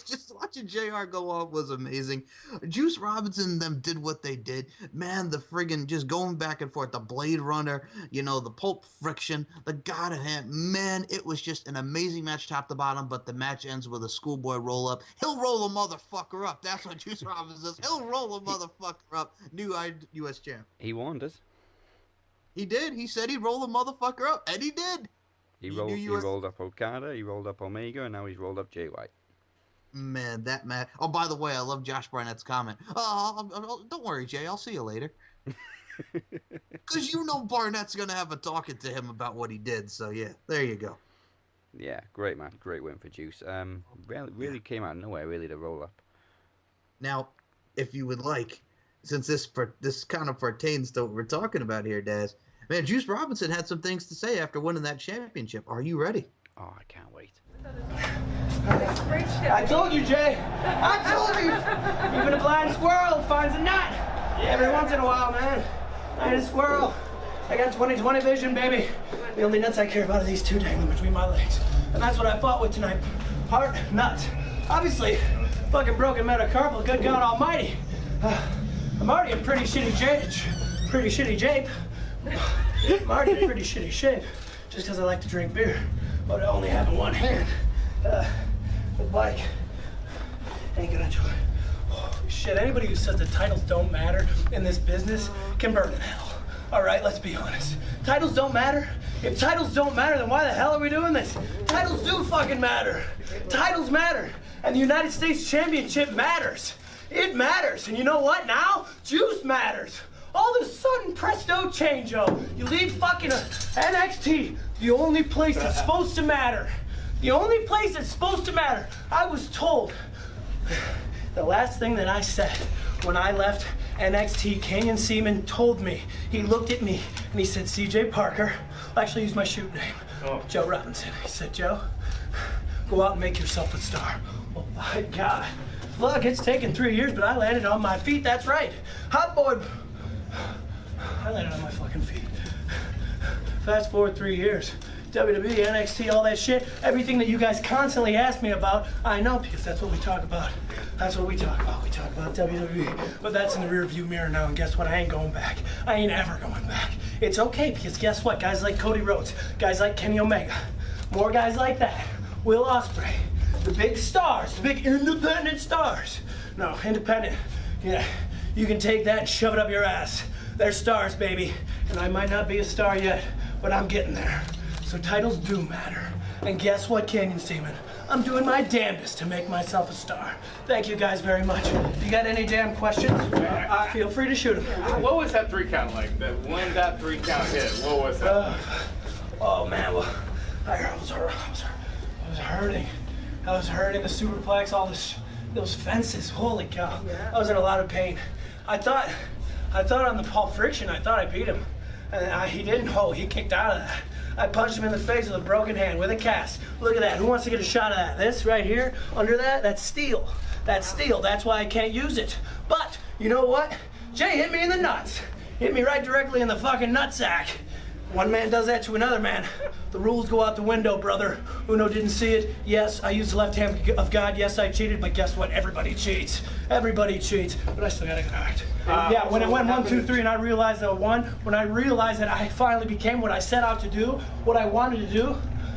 Just watching JR go off was amazing. Juice Robinson and them did what they did. Man, the friggin' just going back and forth. The Blade Runner, the Pulp Friction, the God of Hand. Man, it was just an amazing match top to bottom, but the match ends with a schoolboy roll-up. He'll roll a motherfucker up. That's what Juice Robinson says. He'll roll a motherfucker up. New U.S. champ. He warned us. He did. He said he'd roll a motherfucker up, and he did. He rolled up Okada, he rolled up Omega, and now he's rolled up Jay White. Man, that match. Oh, by the way, I love Josh Barnett's comment. Oh, don't worry, Jay. I'll see you later. Because Barnett's going to have a talking to him about what he did. So, yeah, there you go. Yeah, great match. Great win for Juice. Really came out of nowhere, really, the roll-up. Now, if you would like, since this kind of pertains to what we're talking about here, Daz, man, Juice Robinson had some things to say after winning that championship. Are you ready? Oh, I can't wait. I told you, Jay. I told you. Even a blind squirrel finds a nut. Every once in a while, man. I ain't a squirrel. I got 20/20 vision, baby. The only nuts I care about are these two dangling between my legs. And that's what I fought with tonight. Heart, nuts. Obviously, fucking broken metacarpal, good God almighty. I'm already in pretty shitty shape. I'm already in pretty shitty shape. Just because I like to drink beer, but I only have in one hand. But like, ain't gonna do it. Oh, shit, anybody who says that titles don't matter in this business can burn in hell. All right, let's be honest. Titles don't matter? If titles don't matter, then why the hell are we doing this? Titles do fucking matter. Titles matter. And the United States Championship matters. It matters. And you know what now? Juice matters. All of a sudden, presto changeo. You leave fucking NXT, the only place that's supposed to matter. The only place that's supposed to matter. I was told the last thing that I said when I left NXT, Kenyon Seaman told me, he looked at me and he said, CJ Parker, I'll actually use my shoot name, Joe Robinson. He said, Joe, go out and make yourself a star. Oh my God. Look, it's taken 3 years, but I landed on my feet, that's right. Hot boy. I landed on my fucking feet. Fast forward 3 years. WWE, NXT, all that shit, everything that you guys constantly ask me about, I know because that's what we talk about. That's what we talk about. We talk about WWE. But that's in the rearview mirror now, and guess what? I ain't going back. I ain't ever going back. It's okay because guess what? Guys like Cody Rhodes, guys like Kenny Omega, more guys like that, Will Ospreay, the big stars, the big independent stars. No, independent, yeah, you can take that and shove it up your ass. They're stars, baby. And I might not be a star yet, but I'm getting there. So titles do matter. And guess what, Kenyon Seaman? I'm doing my damnedest to make myself a star. Thank you guys very much. If you got any damn questions, feel free to shoot them. What was that 3 count like? When that 3 count hit, what was that? Oh man, well, I was hurting. I was hurting the superplex, all those fences. Holy cow! I was in a lot of pain. I thought on the Pulp Friction, I thought I beat him, and he didn't. Oh, he kicked out of that. I punched him in the face with a broken hand, with a cast. Look at that. Who wants to get a shot of that? This right here, under that, that's steel. That's steel. That's why I can't use it. But, you know what? Jay hit me in the nuts. Hit me right directly in the fucking nutsack. One man does that to another man. The rules go out the window, brother. Uno didn't see it. Yes, I used the left hand of God. Yes, I cheated. But guess what? Everybody cheats. Everybody cheats. But I still got a good heart. Yeah, when it went 1, 2, 3, and I realized that I won, when I realized that I finally became what I set out to do, what I wanted to do,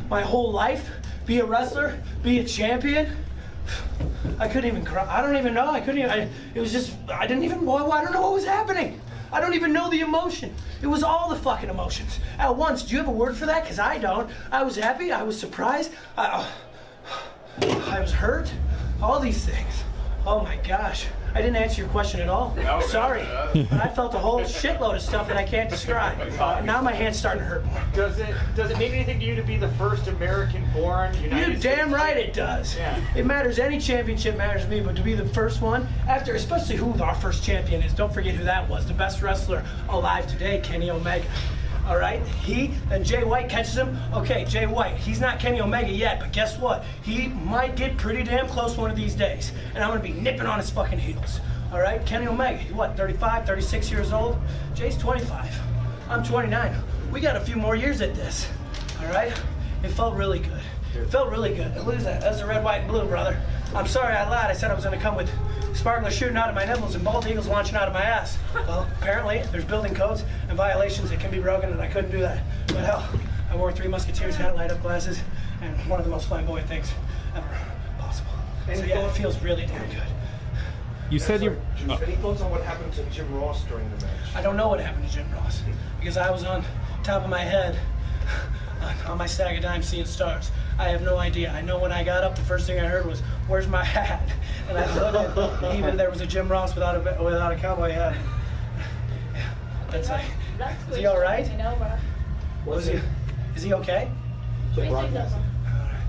my whole life, be a wrestler, be a champion, I couldn't even cry. I don't even know. I couldn't even. It was just. I didn't even. I don't know what was happening. I don't even know the emotion. It was all the fucking emotions at once. Do you have a word for that? Because I don't. I was happy. I was surprised. I was hurt. All these things. Oh my gosh. I didn't answer your question at all. No, Sorry. no. But I felt a whole shitload of stuff that I can't describe. Now my hand's starting to hurt more. Does it mean anything to you to be the first American-born United You're States? damn right it does. Yeah. It matters. Any championship matters to me, but to be the first one, after, especially who our first champion is, don't forget who that was. The best wrestler alive today, Kenny Omega. All right, and Jay White catches him. Okay, Jay White, he's not Kenny Omega yet, but guess what? He might get pretty damn close one of these days, and I'm gonna be nipping on his fucking heels. All right, Kenny Omega, he's what, 35, 36 years old? Jay's 25. I'm 29. We got a few more years at this. All right, it felt really good. It felt really good. And look at that. That's the red, white, and blue, brother. I'm sorry I lied. I said I was gonna come with sparklers shooting out of my nipples and bald eagles launching out of my ass. Well, apparently there's building codes and violations that can be broken, and I couldn't do that. But hell, I wore 3 Musketeers hat, light-up glasses, and one of the most flamboyant things ever possible. So yeah, it feels really damn good. You said you. Any thoughts on what happened to Jim Ross during the match? I don't know what happened to Jim Ross because I was on top of my head on my stag of dimes seeing stars. I have no idea. I know when I got up, the first thing I heard was, "Where's my hat?" And I looked, and even there was a Jim Ross without a cowboy hat. That's like, is he all right? Is he okay?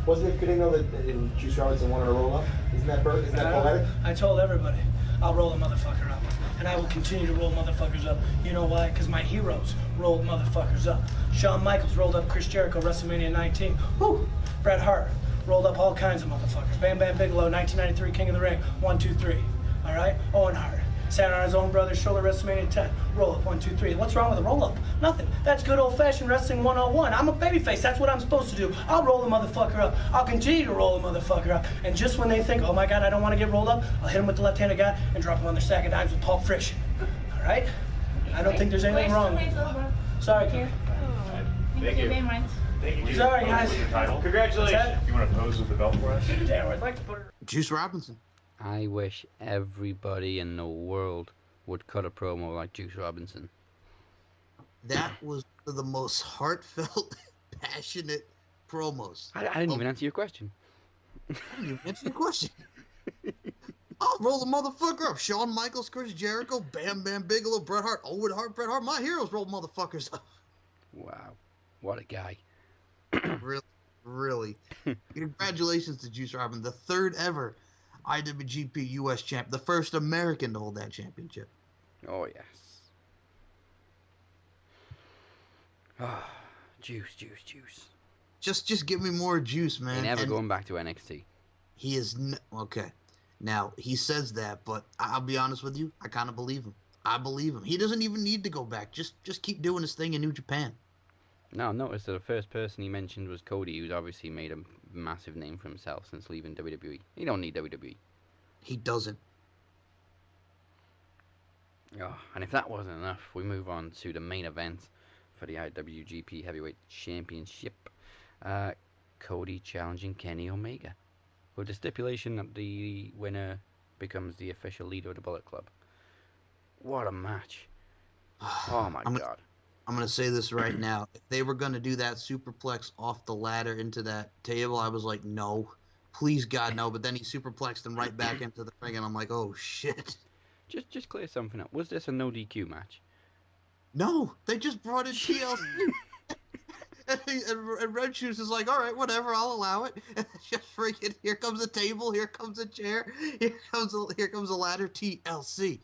Wasn't it fitting though that Juice Robinson wanted to roll up? Isn't that poetic? I told everybody, I'll roll a motherfucker up. And I will continue to roll motherfuckers up. You know why? Because my heroes rolled motherfuckers up. Shawn Michaels rolled up Chris Jericho, WrestleMania 19. Woo! Bret Hart rolled up all kinds of motherfuckers. Bam Bam Bigelow, 1993 King of the Ring, 1, 2, 3. All right? Owen Hart sat on his own brother's shoulder, WrestleMania 10. Roll up, 1, 2, 3. What's wrong with a roll up? Nothing. That's good old-fashioned wrestling 101. I'm a babyface. That's what I'm supposed to do. I'll roll a motherfucker up. I'll continue to roll a motherfucker up. And just when they think, oh my God, I don't want to get rolled up, I'll hit them with the left-handed guy and drop them on their sack of dimes with Paul Friction. All right? I don't think there's anything wrong with it. Sorry, Kim. Thank you. Thank you, Juice. Sorry, guys. Congratulations. You want to pose with the belt for us? Damn, I'd like to put it. Juice Robinson. I wish everybody in the world would cut a promo like Juice Robinson. That was one of the most heartfelt, passionate promos. I didn't even answer your question. You answered the question. I'll roll the motherfucker up. Shawn Michaels, Chris Jericho, Bam Bam Bigelow, Bret Hart, Owen Hart, Bret Hart. My heroes roll motherfuckers up. Wow. What a guy. Really, really. Congratulations to Juice Robinson, the third ever IWGP US champ, the first American to hold that championship. Oh, yes. Ah, juice. Just give me more juice, man. Ain't never And going back to NXT. he is okay. Now he says that, but I'll be honest with you, I kind of believe him. I believe him. He doesn't even need to go back. Just keep doing his thing in New Japan. Now, notice that the first person he mentioned was Cody, who's obviously made a massive name for himself since leaving WWE. He don't need WWE. He doesn't. Oh, and if that wasn't enough, we move on to the main event for the IWGP Heavyweight Championship. Cody challenging Kenny Omega, with the stipulation that the winner becomes the official leader of the Bullet Club. What a match. Oh my God. I'm going to say this right now. If they were going to do that superplex off the ladder into that table, I was like, no. Please, God, no. But then he superplexed him right back into the ring, and I'm like, oh, shit. Just clear something up. Was this a no DQ match? No, they just brought in TLC. and Red Shoes is like, all right, whatever, I'll allow it. And just freaking, here comes a table, here comes a chair, here comes a ladder, TLC.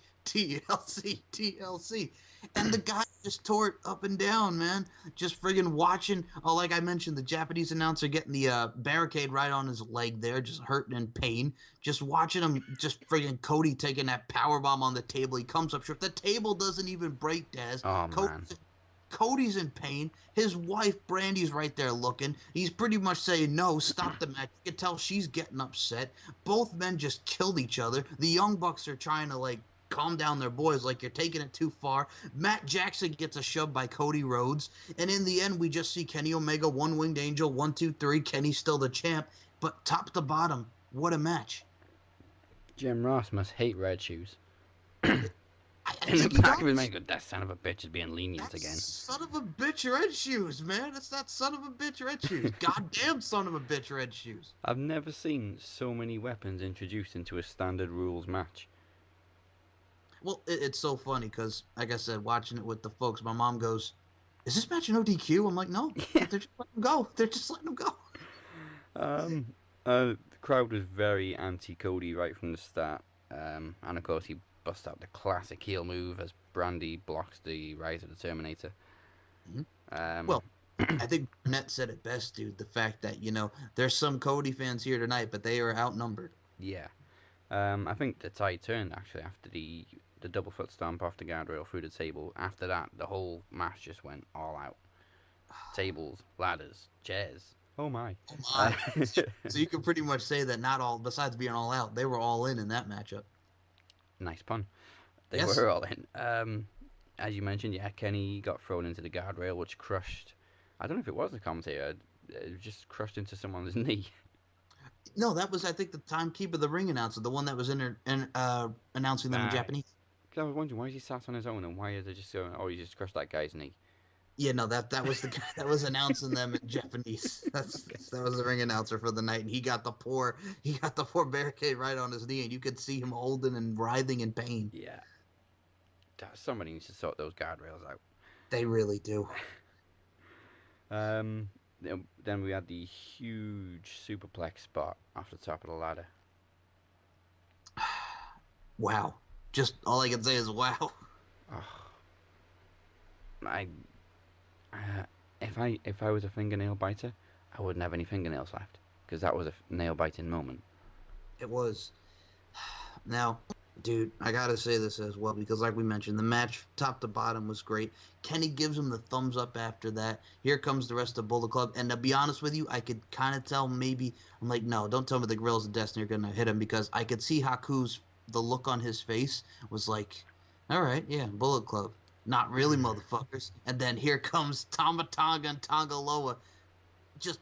And the guy just tore it up and down, man. Just friggin' watching. Oh, like I mentioned, the Japanese announcer getting the barricade right on his leg there, just hurting in pain. Just watching him, just friggin' Cody taking that power bomb on the table. He comes up short. The table doesn't even break, Daz. Oh, man. Cody's in pain. His wife, Brandy's right there looking. He's pretty much saying, no, stop the match. You can tell she's getting upset. Both men just killed each other. The Young Bucks are trying to, like, calm down their boys, like you're taking it too far. Matt Jackson gets a shove by Cody Rhodes, and in the end we just see Kenny Omega, one-winged angel, 1, 2, 3. Kenny's still the champ, but top to bottom, what a match. Jim Ross must hate Red Shoes. I In the think he back of his does. mind, that son of a bitch is being lenient That's again. son of a bitch Red Shoes, man. That's that son of a bitch Red Shoes. Goddamn son of a bitch Red Shoes. I've never seen so many weapons introduced into a standard rules match. Well, it's so funny because, like I said, watching it with the folks, my mom goes, "Is this match an ODQ?" I'm like, "No, Yeah. they're just letting him go. They're just letting him go." The crowd was very anti-Cody right from the start. And of course he busts out the classic heel move as Brandy blocks the rise of the Terminator. Mhm. Um, Well, I think Burnett said it best, dude. The fact that there's some Cody fans here tonight, but they are outnumbered. yeah. I think the tide turned actually after the double foot stomp off the guardrail through the table. After that, the whole match just went all out. Tables, ladders, chairs. Oh my. Oh my! So you can pretty much say that not all, besides being all out, they were all in that matchup. Nice pun. They Yes. were all in. As you mentioned, yeah, Kenny got thrown into the guardrail, which crushed. I don't know if it was the commentator. It just crushed into someone's knee. No, that was I think the timekeeper, the ring announcer, the one that was announcing them in Right. Japanese. Because I was wondering why is he sat on his own and why is it just going? Oh, he just crushed that guy's knee. Yeah, no, that was the guy that was announcing them in Japanese. That was the ring announcer for the night, and he got the poor barricade right on his knee, and you could see him holding and writhing in pain. Yeah. Somebody needs to sort those guardrails out. They really do. Then we had the huge superplex spot off the top of the ladder. Wow. Just all I can say is wow. If I was a fingernail biter, I wouldn't have any fingernails left because that was a nail biting moment. It was. Now, dude, I gotta say this as well because, like we mentioned, the match top to bottom was great. Kenny gives him the thumbs up after that. Here comes the rest of Bullet Club, and to be honest with you, I could kind of tell. Maybe I'm like, no, don't tell me the Grills of Destiny are gonna hit him because I could see Haku's the look on his face was like, all right, yeah, Bullet Club, not really, motherfuckers. And then here comes Tama Tonga and Tonga Loa, just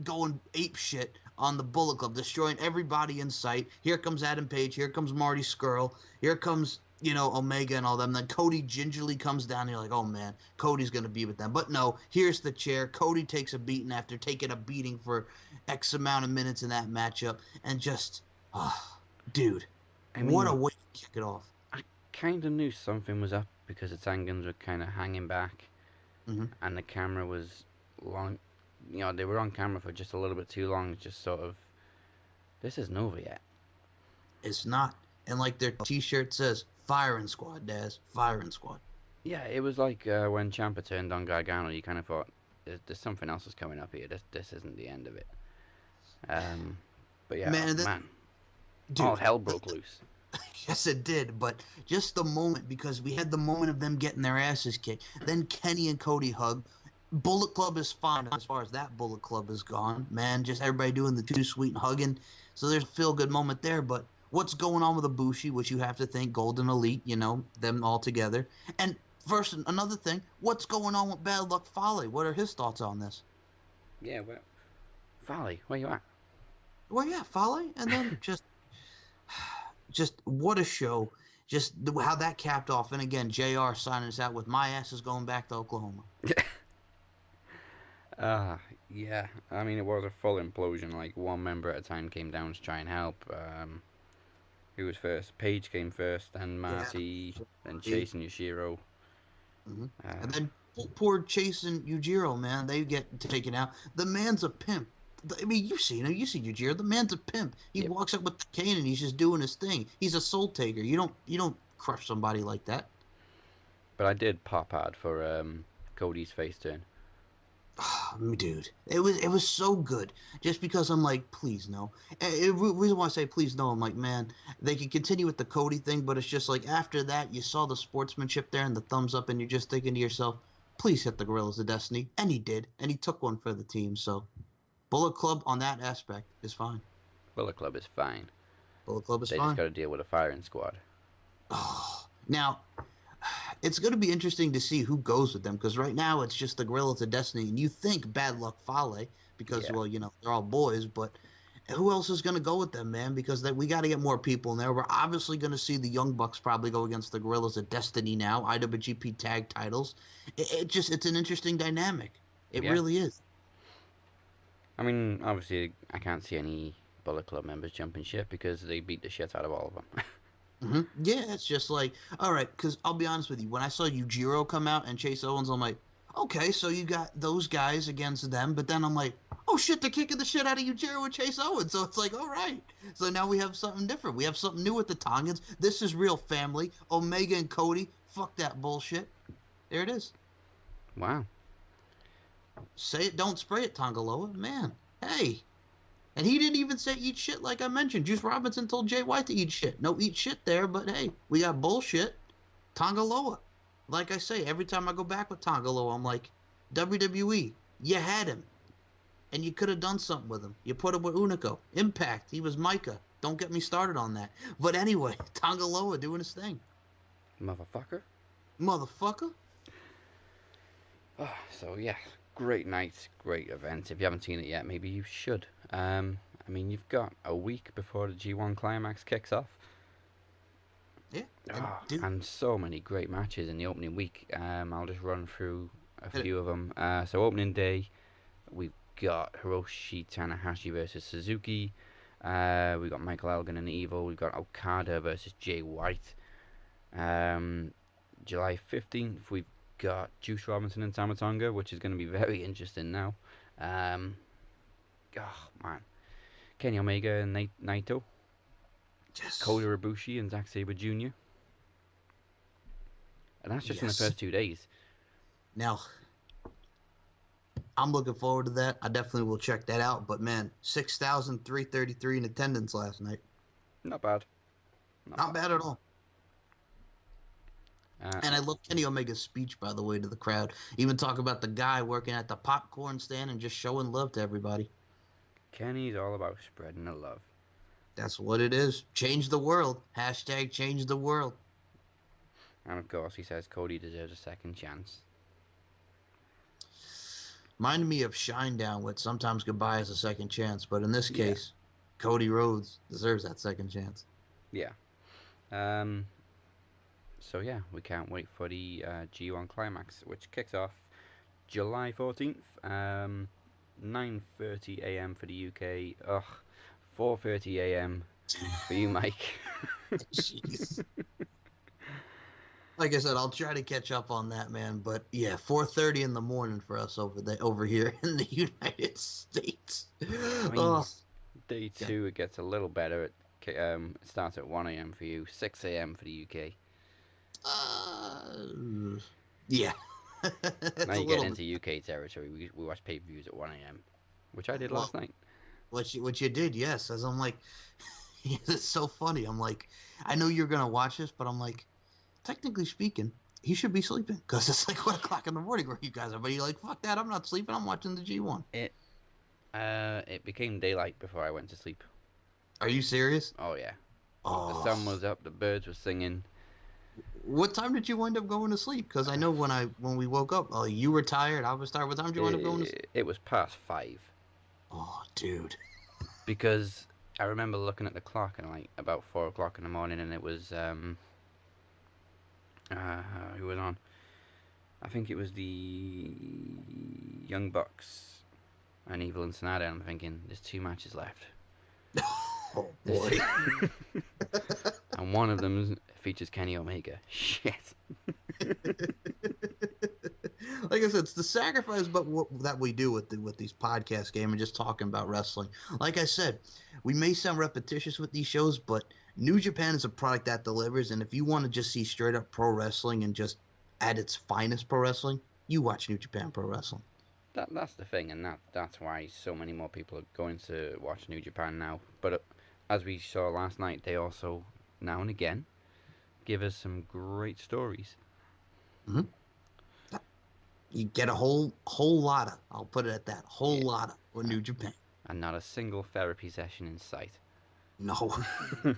going ape shit on the Bullet Club, destroying everybody in sight. Here comes Adam Page. Here comes Marty Skrull. Here comes, Omega and all them. Then Cody gingerly comes down. And you're like, oh, man, Cody's going to be with them. But no, here's the chair. Cody takes a beating after taking a beating for X amount of minutes in that matchup. And just, dude, what a way to kick it off. I kind of knew something was up because the Tangans were kind of hanging back. Mm-hmm. And the camera was long. They were on camera for just a little bit too long. Just sort of, this isn't over yet. It's not. And like their T-shirt says, Firing Squad, Daz. Firing Squad. Yeah, it was like when Ciampa turned on Gargano. You kind of thought, there's something else is coming up here. This isn't the end of it. But yeah, man, dude, all hell broke loose. Yes, it did. But just the moment, because we had the moment of them getting their asses kicked. Then Kenny and Cody hug. Bullet Club is fine as far as that Bullet Club is gone. Man, just everybody doing the too sweet and hugging. So there's a feel-good moment there. But what's going on with Ibushi, which you have to think Golden Elite, them all together. And first, another thing, what's going on with Bad Luck Fale? What are his thoughts on this? Yeah, well, Fale, where you at? Well, yeah, Fale. And then just what a show. Just how that capped off. And again, JR signing us out with my ass is going back to Oklahoma. Yeah. I mean, it was a full implosion. Like, one member at a time came down to try and help. Who was first? Paige came first, then Marty, then Chase and Yashiro. Mm-hmm. And then poor Chase and Yujiro, man, they get taken out. The man's a pimp. I mean, you've seen him. You see Yujiro. The man's a pimp. He walks up with the cane and he's just doing his thing. He's a soul taker. You don't crush somebody like that. But I did pop hard for Cody's face turn. Dude, it was so good. Just because I'm like, please no. The reason why I say please no, I'm like, man, they can continue with the Cody thing, but it's just like after that, you saw the sportsmanship there and the thumbs up, and you're just thinking to yourself, please hit the Gorillas of Destiny, and he did, and he took one for the team. So, Bullet Club on that aspect is fine. Bullet Club is fine. Bullet Club is fine. They just got to deal with a firing squad. Oh, now. It's going to be interesting to see who goes with them because right now it's just the Gorillas of Destiny, and you think Bad Luck Fale because, well, they're all boys, but who else is going to go with them, man? Because we got to get more people in there. We're obviously going to see the Young Bucks probably go against the Gorillas of Destiny now, IWGP tag titles. It's an interesting dynamic. It really is. I mean, obviously, I can't see any Bullet Club members jumping ship because they beat the shit out of all of them. Yeah, it's just like, all right, because I'll be honest with you. When I saw Yujiro come out and Chase Owens, I'm like, okay, so you got those guys against them, but then I'm like, oh shit, they're kicking the shit out of Yujiro and Chase Owens. So it's like, all right. So now we have something different. We have something new with the Tongans. This is real family. Omega and Cody, fuck that bullshit. There it is. Wow. Say it, don't spray it, Tongaloa. Man, hey. And he didn't even say eat shit like I mentioned. Juice Robinson told Jay White to eat shit. No eat shit there, but hey, we got bullshit. Tongaloa. Like I say, every time I go back with Tongaloa, I'm like, WWE, you had him. And you could have done something with him. You put him with Unico. Impact, he was Micah. Don't get me started on that. But anyway, Tongaloa doing his thing. Motherfucker. Motherfucker. Oh, so yeah, great night, great event. If you haven't seen it yet, maybe you should. I mean, you've got a week before the G1 Climax kicks off. Yeah. And so many great matches in the opening week. I'll just run through a few of them. So opening day, we've got Hiroshi Tanahashi versus Suzuki. We've got Michael Elgin and Evil. We've got Okada versus Jay White. July 15th, we've got Juice Robinson and Tama Tonga, which is going to be very interesting now. Oh, man. Kenny Omega and Naito. Yes. Kota Ibushi and Zack Sabre Jr. And that's just in the Yes. first 2 days. Now, I'm looking forward to that. I definitely will check that out. But man, 6,333 in attendance last night. Not bad. Not bad at all. And I love Kenny Omega's speech, by the way, to the crowd. Even talk about the guy working at the popcorn stand and just showing love to everybody. Kenny's all about spreading the love. That's what it is. Change the world. Hashtag change the world. And of course, he says Cody deserves a second chance. Reminded me of Shinedown with sometimes goodbye is a second chance. But in this case, Cody Rhodes deserves that second chance. Yeah. So yeah, we can't wait for the G1 Climax, which kicks off July 14th, 9:30 a.m. for the UK. 4:30 a.m. for you, Mike. Jeez. Like I said, I'll try to catch up on that, man. But yeah, 4:30 in the morning for us over here in the United States. I mean, day 2, it gets a little better. It starts at 1 a.m. for you, 6 a.m. for the UK. Yeah. Now you get into UK territory. We watch pay-per-views at 1 a.m., which I did last night. What you did, yes. As I'm like, it's so funny. I'm like, I know you're gonna watch this, but I'm like, technically speaking, he should be sleeping because it's like 1 o'clock in the morning where you guys are. But you're like, fuck that, I'm not sleeping. I'm watching the G1. It became daylight before I went to sleep. Are you serious? Oh yeah. Oh. The sun was up. The birds were singing. What time did you wind up going to sleep? Because I know when we woke up, you were tired. I was tired. What time did you wind up going to sleep? It was past 5. Oh, dude. Because I remember looking at the clock and like about 4 o'clock in the morning, and it was who was on? I think it was the Young Bucks and Evil and Sonata. And I'm thinking, there's 2 matches left. Oh boy. And one of them features Kenny Omega. Shit. Like I said, it's the sacrifice, but that we do with these podcast games and just talking about wrestling. Like I said, we may sound repetitious with these shows, but New Japan is a product that delivers. And if you want to just see straight up pro wrestling and just at its finest pro wrestling, you watch New Japan Pro Wrestling. That's the thing, and that's why so many more people are going to watch New Japan now. But as we saw last night, they also now and again give us some great stories. Mm-hmm. You get a whole lot of, I'll put it at that, lot of for New Japan. And not a single therapy session in sight. No. Can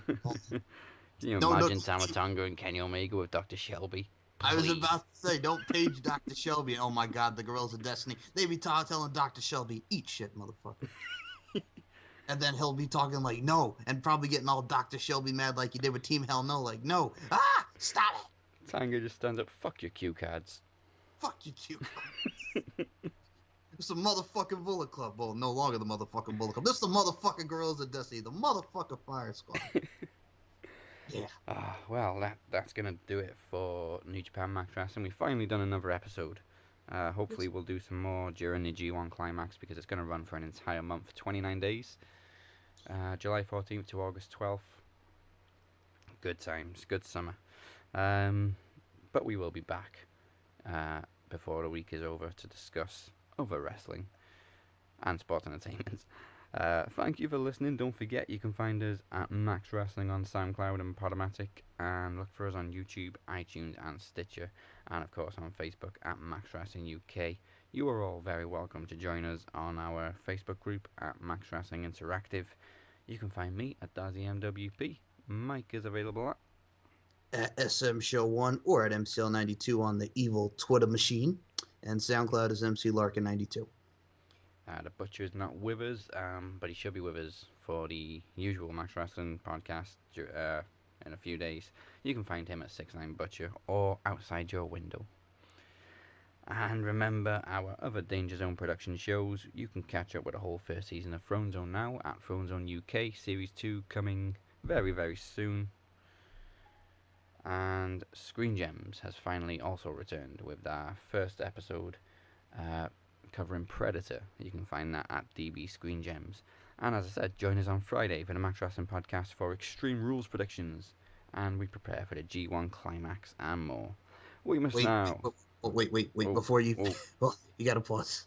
you imagine Tama Tonga and Kenny Omega with Dr. Shelby? Please. I was about to say, don't page Dr. Shelby. Oh my God, the Guerrillas of Destiny. They be telling Dr. Shelby, eat shit, motherfucker. And then he'll be talking like, no, and probably getting all Dr. Shelby mad like he did with Team Hell No, like, no, stop it. Tanga just stands up, fuck your cue cards. Fuck you, cue cards. It's the motherfucking Bullet Club. Well, no longer the motherfucking Bullet Club. This is the motherfucking Guerrillas of Destiny, the motherfucking Fire Squad. Yeah. Well, that's gonna do it for New Japan Max Wrestling. We've finally done another episode. Hopefully we'll do some more during the G1 Climax because it's gonna run for an entire month, 29 days. July 14th to August 12th. Good times, good summer. But we will be back before the week is over to discuss other wrestling and sports entertainment. Thank you for listening. Don't forget you can find us at Max Wrestling on SoundCloud and Podomatic, and look for us on YouTube, iTunes and Stitcher, and of course on Facebook at Max Wrestling UK. You are all very welcome to join us on our Facebook group at Max Wrestling Interactive. You can find me at Dazzy MWP. Mike is available At SM Show 1 or at MCL92 on the evil Twitter machine. And SoundCloud is MC Larkin92. The Butcher is not with us, but he should be with us for the usual Max Wrestling podcast in a few days. You can find him at 69 Butcher or outside your window. And remember our other Danger Zone production shows. You can catch up with the whole first season of Throne Zone now at Throne Zone UK. Series 2 coming very, very soon. And Screen Gems has finally also returned with our first episode covering Predator. You can find that at DB Screen Gems. And as I said, join us on Friday for the Max Wrestling podcast for Extreme Rules predictions, and we prepare for the G1 Climax and more. We must now... Wait. Oh, Before you... oh. Well, you gotta pause.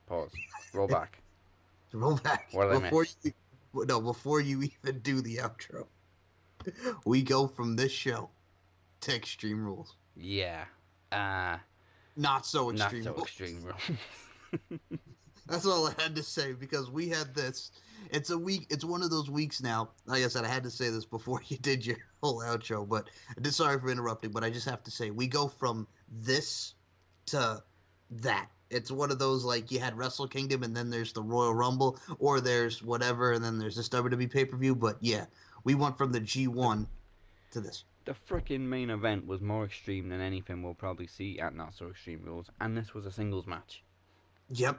Pause. Roll back. Roll back. What did I miss? Before you even do the outro, we go from this show to Extreme Rules. Yeah. Not so Extreme Not so Rules. Extreme Rules. That's all I had to say, because we had this. It's a week. It's one of those weeks now. Like I said, I had to say this before you did your whole outro, but sorry for interrupting, but I just have to say, we go from this to that. It's one of those, like, you had Wrestle Kingdom and then there's the Royal Rumble, or there's whatever and then there's this WWE pay-per-view, but yeah, we went from the G1 to this. The frickin' main event was more extreme than anything we'll probably see at Not So Extreme Rules, and this was a singles match. Yep.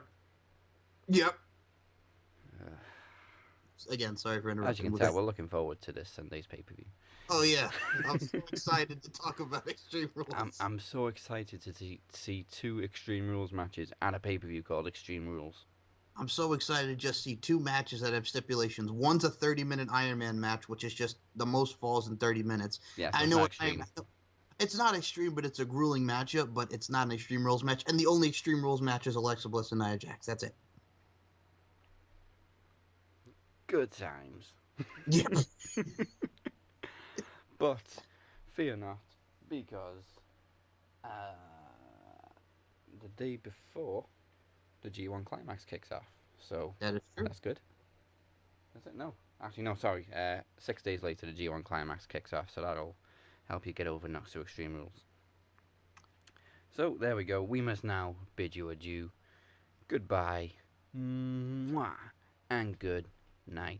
Again, sorry for interrupting. As you can tell, we're looking forward to this Sunday's pay-per-view. Oh yeah, I'm so excited to talk about Extreme Rules. I'm so excited to see two Extreme Rules matches at a pay-per-view called Extreme Rules. I'm so excited to just see two matches that have stipulations. One's a 30-minute Iron Man match, which is just the most falls in 30 minutes. Yeah, so I know it's not extreme, but it's a grueling matchup, but it's not an Extreme Rules match. And the only Extreme Rules match is Alexa Bliss and Nia Jax. That's it. Good times. Yeah. But fear not, because the day before the G1 Climax kicks off. So That is true. that's good. Is it? No. Actually, no, sorry. 6 days later, the G1 Climax kicks off, so that'll help you get over Not So Extreme Rules. So, there we go. We must now bid you adieu. Goodbye. Mwah. And good night.